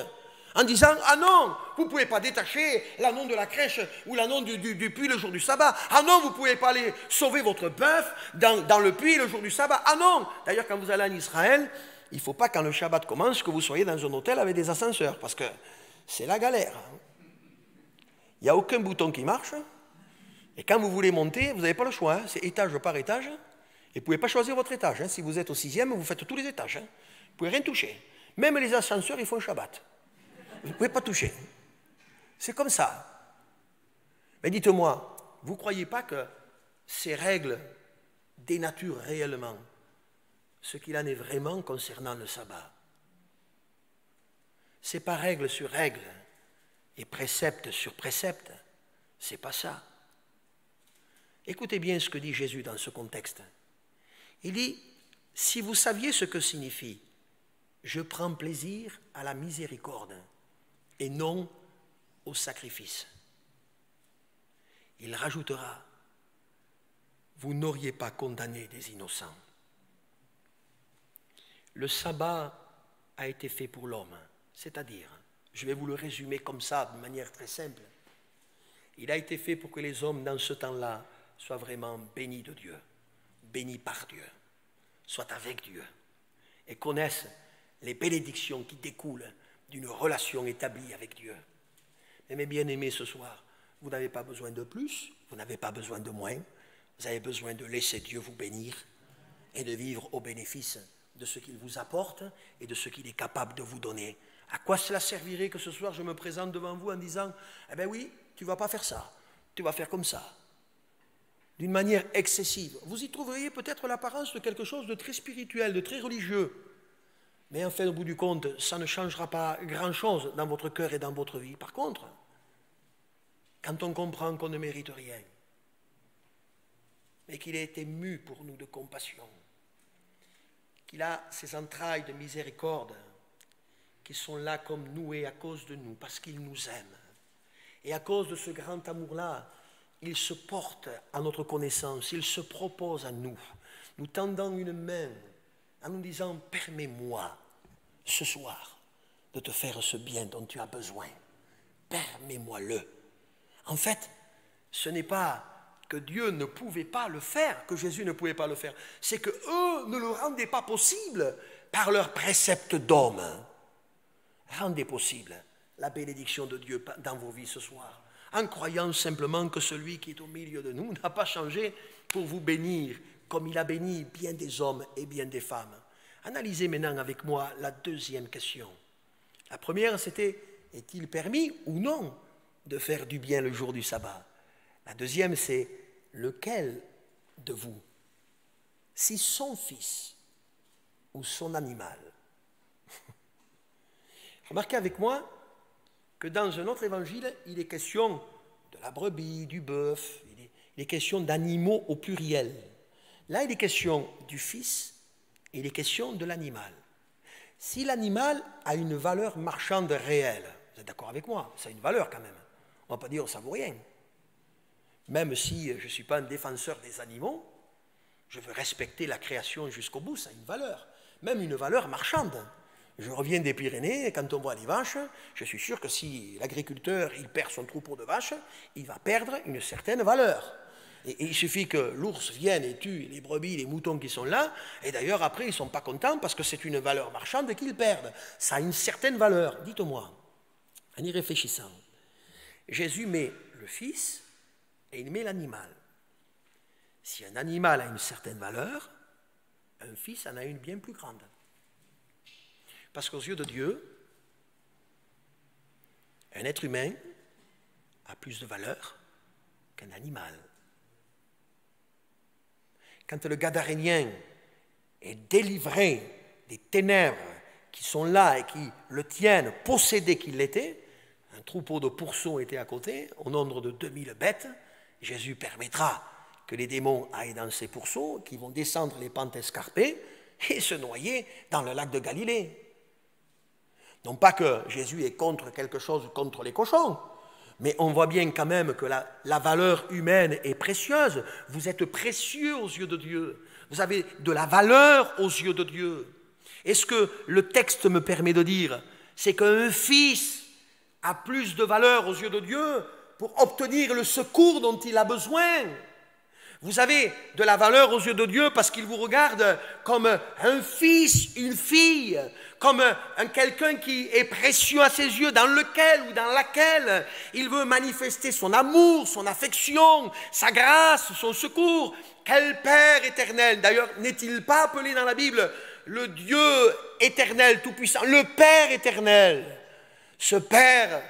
S3: En disant, ah non, vous ne pouvez pas détacher l'ânon de la crèche ou l'ânon du puits le jour du sabbat. Ah non, vous ne pouvez pas aller sauver votre bœuf dans le puits le jour du sabbat. Ah non, d'ailleurs quand vous allez en Israël, il ne faut pas quand le Shabbat commence que vous soyez dans un hôtel avec des ascenseurs, parce que c'est la galère. Il n'y a aucun bouton qui marche, et quand vous voulez monter, vous n'avez pas le choix, hein. C'est étage par étage, et vous ne pouvez pas choisir votre étage. Hein. Si vous êtes au 6e, vous faites tous les étages. Hein. Vous ne pouvez rien toucher. Même les ascenseurs, ils font Shabbat. Vous ne pouvez pas toucher. C'est comme ça. Mais dites-moi, vous ne croyez pas que ces règles dénaturent réellement ce qu'il en est vraiment concernant le sabbat? Ce n'est pas règle sur règle et précepte sur précepte. Ce n'est pas ça. Écoutez bien ce que dit Jésus dans ce contexte. Il dit, si vous saviez ce que signifie « je prends plaisir à la miséricorde » et non au sacrifice. Il rajoutera, vous n'auriez pas condamné des innocents. Le sabbat a été fait pour l'homme, c'est-à-dire, je vais vous le résumer comme ça, de manière très simple, il a été fait pour que les hommes dans ce temps-là soient vraiment bénis de Dieu, bénis par Dieu, soient avec Dieu et connaissent les bénédictions qui découlent d'une relation établie avec Dieu. Mais mes bien-aimés, ce soir, vous n'avez pas besoin de plus, vous n'avez pas besoin de moins, vous avez besoin de laisser Dieu vous bénir et de vivre au bénéfice de ce qu'il vous apporte et de ce qu'il est capable de vous donner. À quoi cela servirait que ce soir je me présente devant vous en disant « Eh bien oui, tu ne vas pas faire ça, tu vas faire comme ça », d'une manière excessive. Vous y trouveriez peut-être l'apparence de quelque chose de très spirituel, de très religieux. Mais enfin, au bout du compte, ça ne changera pas grand-chose dans votre cœur et dans votre vie. Par contre, quand on comprend qu'on ne mérite rien, mais qu'il a été mu pour nous de compassion, qu'il a ses entrailles de miséricorde, qui sont là comme nouées à cause de nous, parce qu'il nous aime. Et à cause de ce grand amour-là, il se porte à notre connaissance, il se propose à nous, nous tendant une main, en nous disant « Permets-moi, ce soir, de te faire ce bien dont tu as besoin. Permets-moi-le. » En fait, ce n'est pas que Dieu ne pouvait pas le faire, que Jésus ne pouvait pas le faire, c'est qu'eux ne le rendaient pas possible par leurs préceptes d'hommes. Rendez possible la bénédiction de Dieu dans vos vies ce soir, en croyant simplement que celui qui est au milieu de nous n'a pas changé pour vous bénir, comme il a béni bien des hommes et bien des femmes. Analysez maintenant avec moi la deuxième question. La première, c'était, est-il permis ou non de faire du bien le jour du sabbat? La deuxième, c'est, lequel de vous, si son fils ou son animal? Remarquez avec moi que dans un autre évangile, il est question de la brebis, du bœuf, il est question d'animaux au pluriel. Là, il est question du fils et il est question de l'animal. Si l'animal a une valeur marchande réelle, vous êtes d'accord avec moi? Ça a une valeur quand même. On ne va pas dire ça ne vaut rien. Même si je ne suis pas un défenseur des animaux, je veux respecter la création jusqu'au bout, ça a une valeur. Même une valeur marchande. Je reviens des Pyrénées, et quand on voit les vaches, je suis sûr que si l'agriculteur il perd son troupeau de vaches, il va perdre une certaine valeur. Et il suffit que l'ours vienne et tue les brebis, les moutons qui sont là, et d'ailleurs après ils ne sont pas contents parce que c'est une valeur marchande qu'ils perdent. Ça a une certaine valeur. Dites-moi, en y réfléchissant, Jésus met le Fils et il met l'animal. Si un animal a une certaine valeur, un Fils en a une bien plus grande. Parce qu'aux yeux de Dieu, un être humain a plus de valeur qu'un animal. Quand le Gadarénien est délivré des ténèbres qui sont là et qui le tiennent, possédé qu'il l'était, un troupeau de pourceaux était à côté, au nombre de 2000 bêtes, Jésus permettra que les démons aillent dans ces pourceaux, qui vont descendre les pentes escarpées et se noyer dans le lac de Galilée. Non pas que Jésus est contre quelque chose, contre les cochons, mais on voit bien quand même que la valeur humaine est précieuse. Vous êtes précieux aux yeux de Dieu. Vous avez de la valeur aux yeux de Dieu. Et ce que le texte me permet de dire, c'est qu'un fils a plus de valeur aux yeux de Dieu pour obtenir le secours dont il a besoin. Vous avez de la valeur aux yeux de Dieu parce qu'il vous regarde comme un fils, une fille, comme quelqu'un qui est précieux à ses yeux, dans lequel ou dans laquelle il veut manifester son amour, son affection, sa grâce, son secours. Quel Père éternel! D'ailleurs, n'est-il pas appelé dans la Bible le Dieu éternel, tout-puissant, le Père éternel? Ce Père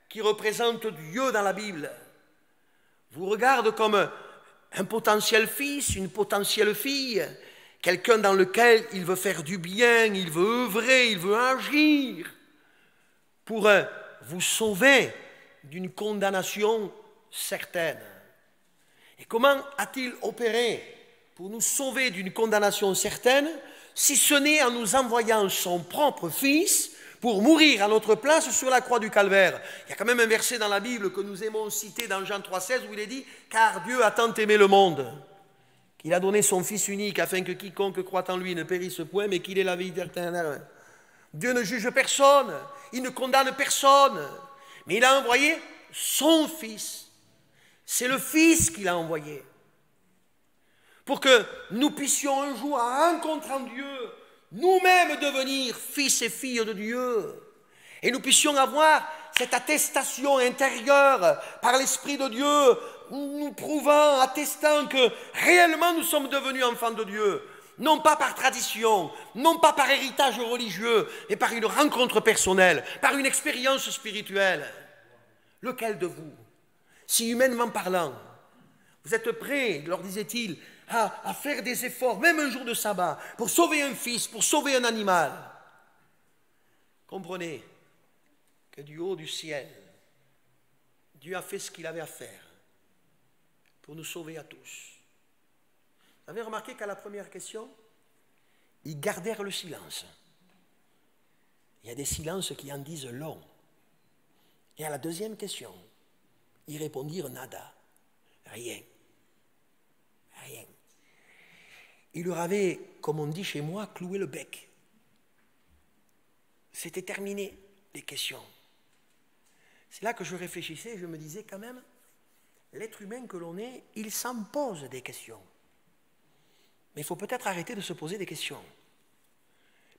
S3: qui représente Dieu dans la Bible vous regarde comme un potentiel fils, une potentielle fille, quelqu'un dans lequel il veut faire du bien, il veut œuvrer, il veut agir pour vous sauver d'une condamnation certaine. Et comment a-t-il opéré pour nous sauver d'une condamnation certaine, si ce n'est en nous envoyant son propre Fils pour mourir à notre place sur la croix du Calvaire? Il y a quand même un verset dans la Bible que nous aimons citer dans Jean 3,16 où il est dit « Car Dieu a tant aimé le monde qu'il a donné son Fils unique afin que quiconque croit en lui ne périsse point, mais qu'il ait la vie éternelle. » Dieu ne juge personne, il ne condamne personne, mais il a envoyé son Fils. C'est le Fils qu'il a envoyé pour que nous puissions un jour, en rencontrant Dieu, nous-mêmes devenir fils et filles de Dieu. Et nous puissions avoir cette attestation intérieure par l'Esprit de Dieu, nous prouvant, attestant que réellement nous sommes devenus enfants de Dieu. Non pas par tradition, non pas par héritage religieux, mais par une rencontre personnelle, par une expérience spirituelle. Lequel de vous, si humainement parlant, vous êtes prêts, leur disait-il, à faire des efforts, même un jour de sabbat, pour sauver un fils, pour sauver un animal? Comprenez que du haut du ciel, Dieu a fait ce qu'il avait à faire pour nous sauver à tous. Vous avez remarqué qu'à la première question, ils gardèrent le silence. Il y a des silences qui en disent long. Et à la deuxième question, ils répondirent nada, rien. Rien. Il leur avait, comme on dit chez moi, cloué le bec. C'était terminé, les questions. C'est là que je réfléchissais et je me disais quand même, l'être humain que l'on est, il s'en pose des questions. Mais il faut peut-être arrêter de se poser des questions.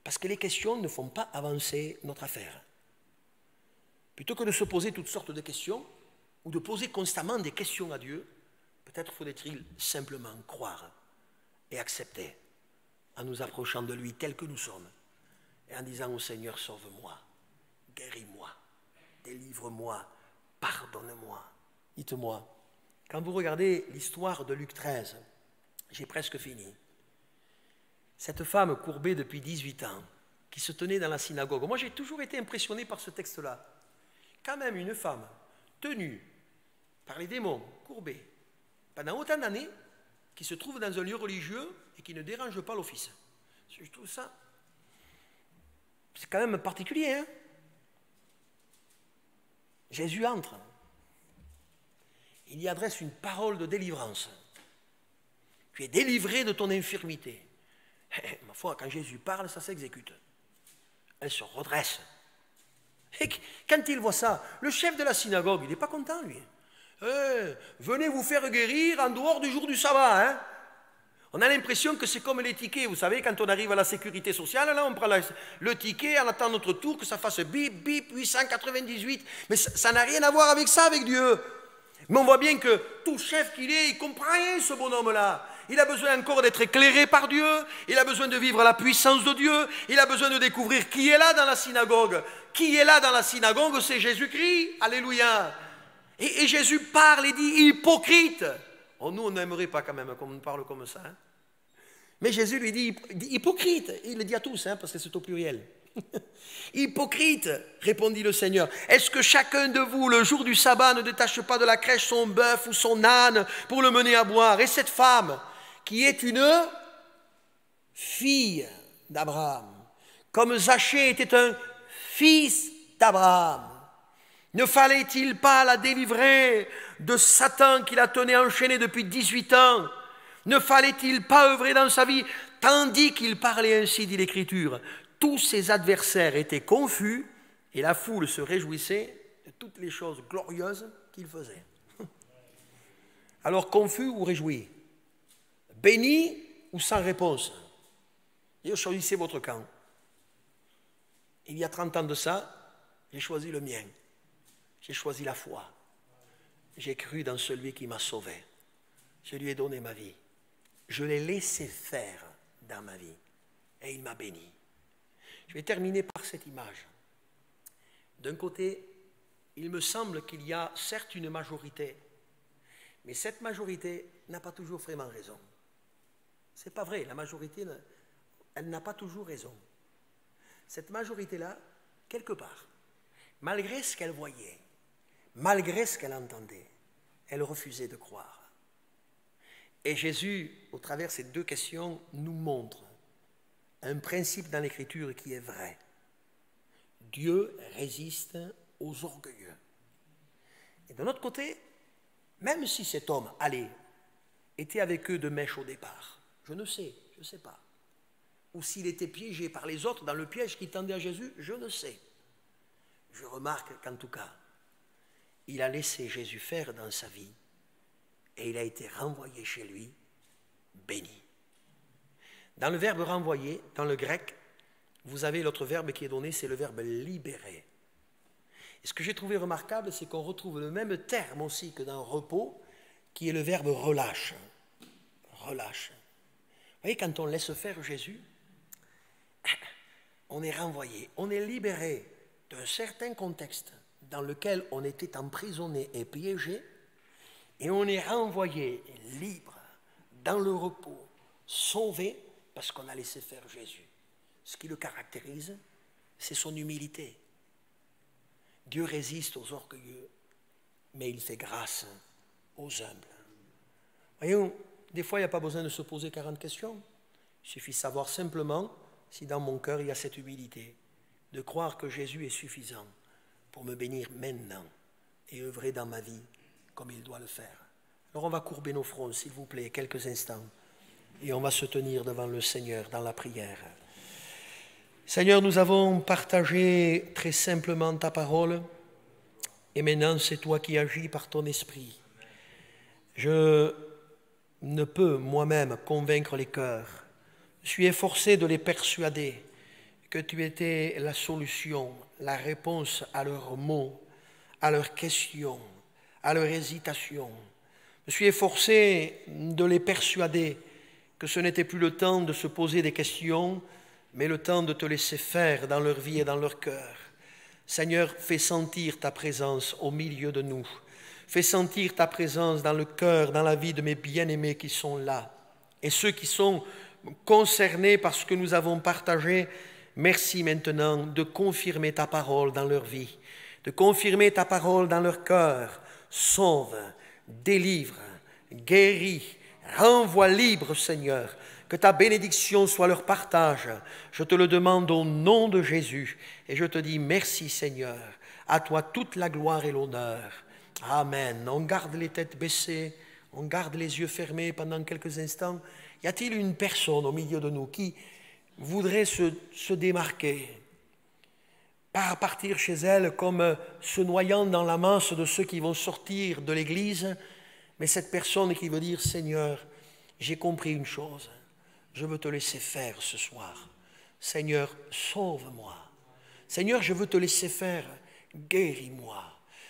S3: Parce que les questions ne font pas avancer notre affaire. Plutôt que de se poser toutes sortes de questions, ou de poser constamment des questions à Dieu, peut-être faudrait-il simplement croire et accepter en nous approchant de lui tel que nous sommes et en disant au Seigneur, sauve-moi, guéris-moi, délivre-moi, pardonne-moi. Dites-moi, quand vous regardez l'histoire de Luc 13, j'ai presque fini, cette femme courbée depuis 18 ans, qui se tenait dans la synagogue, moi j'ai toujours été impressionné par ce texte-là. Quand même une femme tenue par les démons, courbée, pendant autant d'années, qui se trouve dans un lieu religieux et qui ne dérange pas l'office. Je trouve ça, c'est quand même particulier, hein? Jésus entre. Il y adresse une parole de délivrance. Tu es délivré de ton infirmité. Ma foi, quand Jésus parle, ça s'exécute. Elle se redresse. Et quand il voit ça, le chef de la synagogue, il n'est pas content, lui. Venez vous faire guérir en dehors du jour du sabbat. Hein? On a l'impression que c'est comme les tickets. Vous savez, quand on arrive à la sécurité sociale, là, on prend le ticket, on attend notre tour, que ça fasse bip, bip, 898. Mais ça n'a rien à voir avec ça, avec Dieu. Mais on voit bien que tout chef qu'il est, il comprend rien, ce bonhomme-là. Il a besoin encore d'être éclairé par Dieu, il a besoin de vivre la puissance de Dieu, il a besoin de découvrir qui est là dans la synagogue. Qui est là dans la synagogue, c'est Jésus-Christ. Alléluia. Et Jésus parle et dit hypocrite. Oh, nous, on n'aimerait pas quand même qu'on nous parle comme ça. Hein. Mais Jésus lui dit hypocrite. Il le dit à tous, hein, parce que c'est au pluriel. Hypocrite, répondit le Seigneur. Est-ce que chacun de vous, le jour du sabbat, ne détache pas de la crèche son bœuf ou son âne pour le mener à boire? Et cette femme, qui est une fille d'Abraham, comme Zachée était un fils d'Abraham, ne fallait-il pas la délivrer de Satan qui la tenait enchaînée depuis 18 ans? Ne fallait-il pas œuvrer dans sa vie? Tandis qu'il parlait ainsi, dit l'Écriture, tous ses adversaires étaient confus et la foule se réjouissait de toutes les choses glorieuses qu'il faisait. Alors confus ou réjouis? Béni ou sans réponse? Et choisissez votre camp. Il y a 30 ans de ça, j'ai choisi le mien. J'ai choisi la foi. J'ai cru dans celui qui m'a sauvé. Je lui ai donné ma vie. Je l'ai laissé faire dans ma vie. Et il m'a béni. Je vais terminer par cette image. D'un côté, il me semble qu'il y a certes une majorité, mais cette majorité n'a pas toujours vraiment raison. Ce n'est pas vrai, la majorité, elle n'a pas toujours raison. Cette majorité-là, quelque part, malgré ce qu'elle voyait, malgré ce qu'elle entendait, elle refusait de croire. Et Jésus, au travers de ces deux questions, nous montre un principe dans l'Écriture qui est vrai. Dieu résiste aux orgueilleux. Et de l'autre côté, même si cet homme, était avec eux de mèche au départ, je ne sais pas. Ou s'il était piégé par les autres dans le piège qui tendait à Jésus, je ne sais. Je remarque qu'en tout cas, il a laissé Jésus faire dans sa vie et il a été renvoyé chez lui béni. Dans le verbe renvoyer, dans le grec, vous avez l'autre verbe qui est donné, c'est le verbe libérer. Et ce que j'ai trouvé remarquable, c'est qu'on retrouve le même terme aussi que dans repos, qui est le verbe relâche. Relâche. Vous voyez, quand on laisse faire Jésus, on est renvoyé, on est libéré d'un certain contexte dans lequel on était emprisonné et piégé, et on est renvoyé libre, dans le repos, sauvé, parce qu'on a laissé faire Jésus. Ce qui le caractérise, c'est son humilité. Dieu résiste aux orgueilleux, mais il fait grâce aux humbles. Voyez, des fois, il n'y a pas besoin de se poser 40 questions. Il suffit de savoir simplement si dans mon cœur, il y a cette humilité, de croire que Jésus est suffisant pour me bénir maintenant et œuvrer dans ma vie comme il doit le faire. Alors on va courber nos fronts, s'il vous plaît, quelques instants, et on va se tenir devant le Seigneur dans la prière. Seigneur, nous avons partagé très simplement ta parole, et maintenant c'est toi qui agis par ton esprit. Je ne peux moi-même convaincre les cœurs. Je suis efforcé de les persuader que tu étais la solution, la réponse à leurs maux, à leurs questions, à leurs hésitations. Je suis efforcé de les persuader que ce n'était plus le temps de se poser des questions, mais le temps de te laisser faire dans leur vie et dans leur cœur. Seigneur, fais sentir ta présence au milieu de nous. Fais sentir ta présence dans le cœur, dans la vie de mes bien-aimés qui sont là. Et ceux qui sont concernés par ce que nous avons partagé, merci maintenant de confirmer ta parole dans leur vie, de confirmer ta parole dans leur cœur. Sauve, délivre, guéris, renvoie libre, Seigneur. Que ta bénédiction soit leur partage. Je te le demande au nom de Jésus. Et je te dis merci, Seigneur. À toi toute la gloire et l'honneur. Amen. On garde les têtes baissées, on garde les yeux fermés pendant quelques instants. Y a-t-il une personne au milieu de nous qui voudrait se démarquer, pas partir chez elle comme se noyant dans la masse de ceux qui vont sortir de l'église, mais cette personne qui veut dire, Seigneur, j'ai compris une chose, je veux te laisser faire ce soir. Seigneur, sauve-moi. Seigneur, je veux te laisser faire, guéris-moi.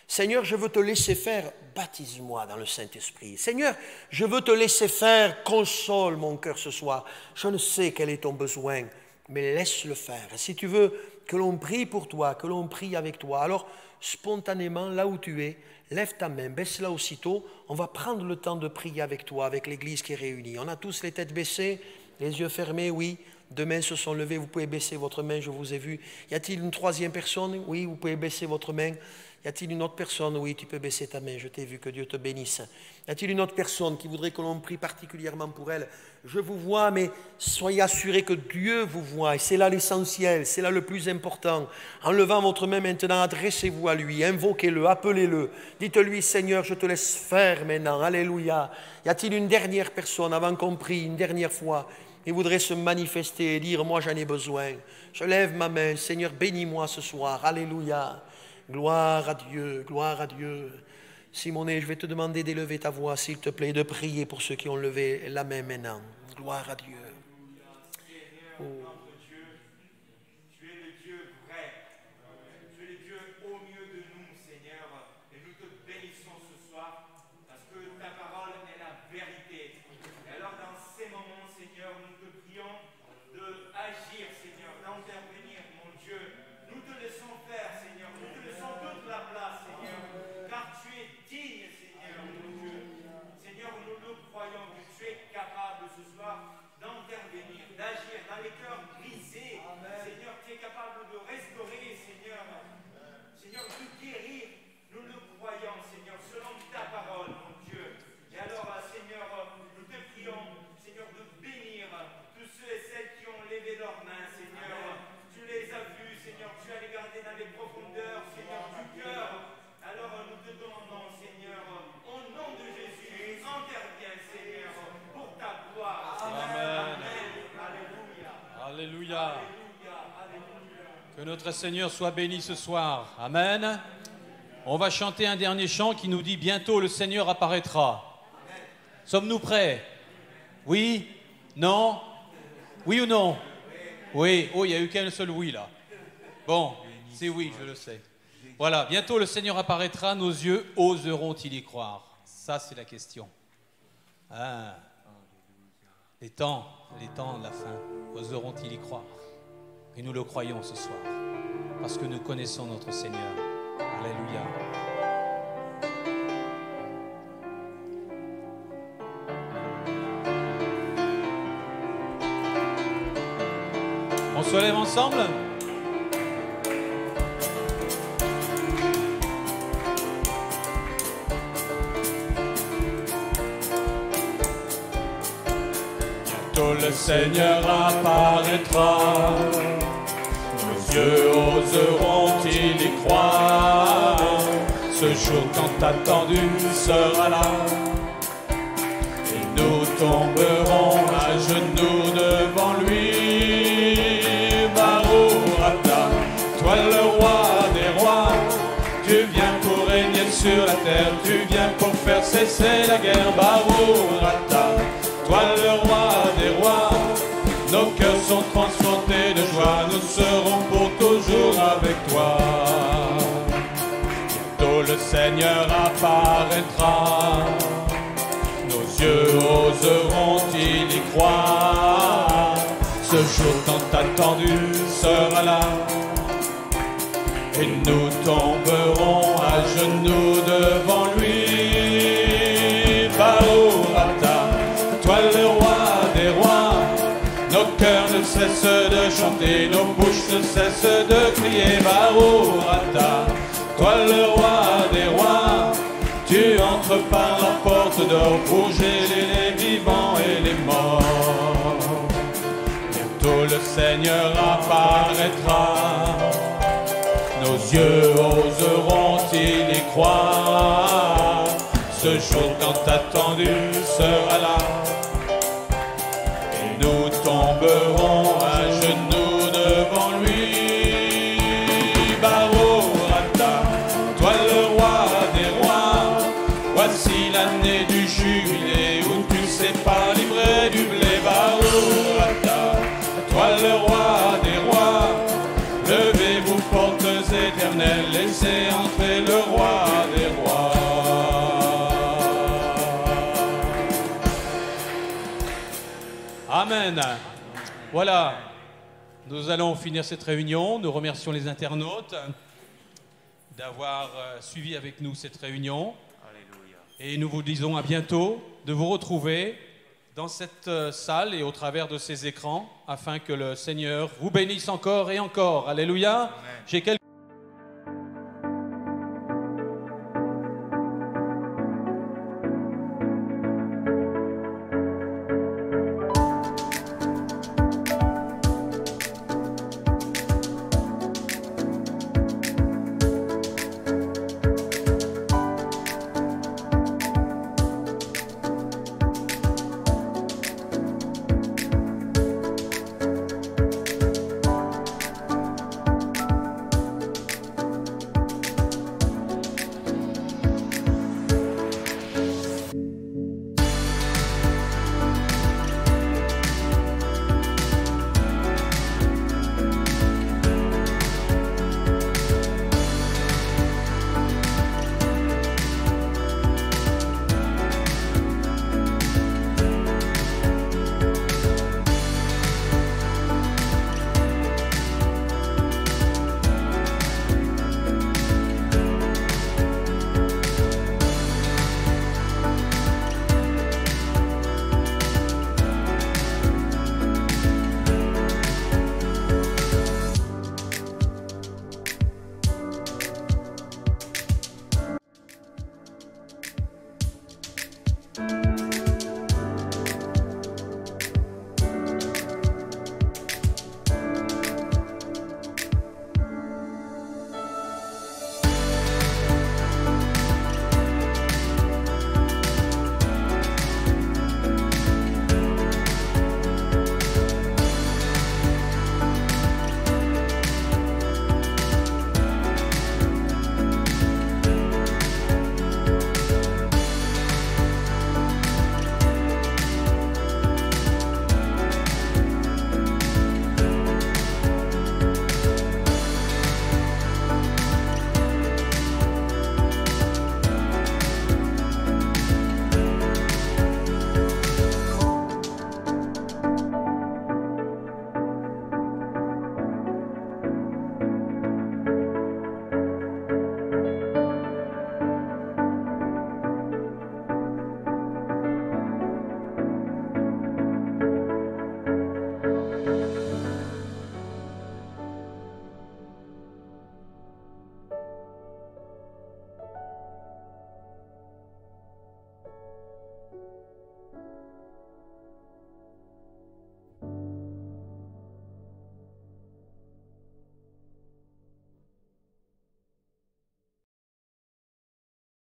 S3: Seigneur, je veux te laisser faire, baptise-moi dans le Saint-Esprit. Seigneur, je veux te laisser faire, console mon cœur ce soir. Je ne sais quel est ton besoin, mais laisse-le faire. Si tu veux que l'on prie pour toi, que l'on prie avec toi, alors spontanément, là où tu es, lève ta main, baisse-la aussitôt. On va prendre le temps de prier avec toi, avec l'Église qui est réunie. On a tous les têtes baissées, les yeux fermés, oui. Deux mains se sont levées, vous pouvez baisser votre main, je vous ai vu. Y a-t-il une troisième personne? Oui, vous pouvez baisser votre main. Y a-t-il une autre personne? Oui, tu peux baisser ta main, je t'ai vu, que Dieu te bénisse. Y a-t-il une autre personne qui voudrait que l'on prie particulièrement pour elle? Je vous vois, mais soyez assurés que Dieu vous voit, et c'est là l'essentiel, c'est là le plus important. En levant votre main maintenant, adressez-vous à lui, invoquez-le, appelez-le. Dites-lui, Seigneur, je te laisse faire maintenant, alléluia. Y a-t-il une dernière personne avant qu'on prie, une dernière fois? Il voudrait se manifester et dire, moi j'en ai besoin. Je lève ma main, Seigneur, bénis-moi ce soir, alléluia. Gloire à Dieu, gloire à Dieu. Simonet, je vais te demander d'élever ta voix, s'il te plaît, de prier pour ceux qui ont levé la main maintenant. Gloire à Dieu. Oh.
S1: Alléluia. Que notre Seigneur soit béni ce soir. Amen. On va chanter un dernier chant qui nous dit « Bientôt le Seigneur apparaîtra ». Sommes-nous prêts? Oui? Non? Oui ou non? Oui. Oh, il n'y a eu qu'un seul oui là. Bon, c'est oui, je le sais. Voilà, bientôt le Seigneur apparaîtra, nos yeux oseront-ils y croire? Ça, c'est la question. Ah. Les temps de la fin, oseront-ils y croire? Et nous le croyons ce soir, parce que nous connaissons notre Seigneur. Alléluia. On se lève ensemble? Bientôt le Seigneur apparaîtra, nos yeux oseront-ils y croire? Ce jour tant attendu sera là, et nous tomberons à genoux devant lui. Barourata, toi le roi des rois, tu viens pour régner sur la terre, tu viens pour faire cesser la guerre. Barourata, toi le roi des rois, nos cœurs sont transportés de joie, nous serons pour toujours avec toi. Bientôt le Seigneur apparaîtra, nos yeux oseront-ils y croire? Ce jour tant attendu sera là, et nous tomberons à genoux devant lui. Baourata, toi le roi des rois, nos cœurs ne cessent de chanter, nos bouches ne cessent de crier. Baourata, toi le roi des rois, tu entres par la porte d'or pour geler les vivants et les morts. Bientôt le Seigneur apparaîtra, nos yeux oseront-ils y croire? Ce jour tant attendu sera là, et nous tomberons à genoux devant lui. Barourata, toi le roi des rois, voici l'année du jubilé où tu sais pas livrer du blé. Barourata, toi le roi des rois, levez-vous portes éternelles, laissez entrer le roi des rois. Amen. Voilà, nous allons finir cette réunion. Nous remercions les internautes d'avoir suivi avec nous cette réunion. Et nous vous disons à bientôt de vous retrouver dans cette salle et au travers de ces écrans afin que le Seigneur vous bénisse encore et encore. Alléluia. J'ai quelques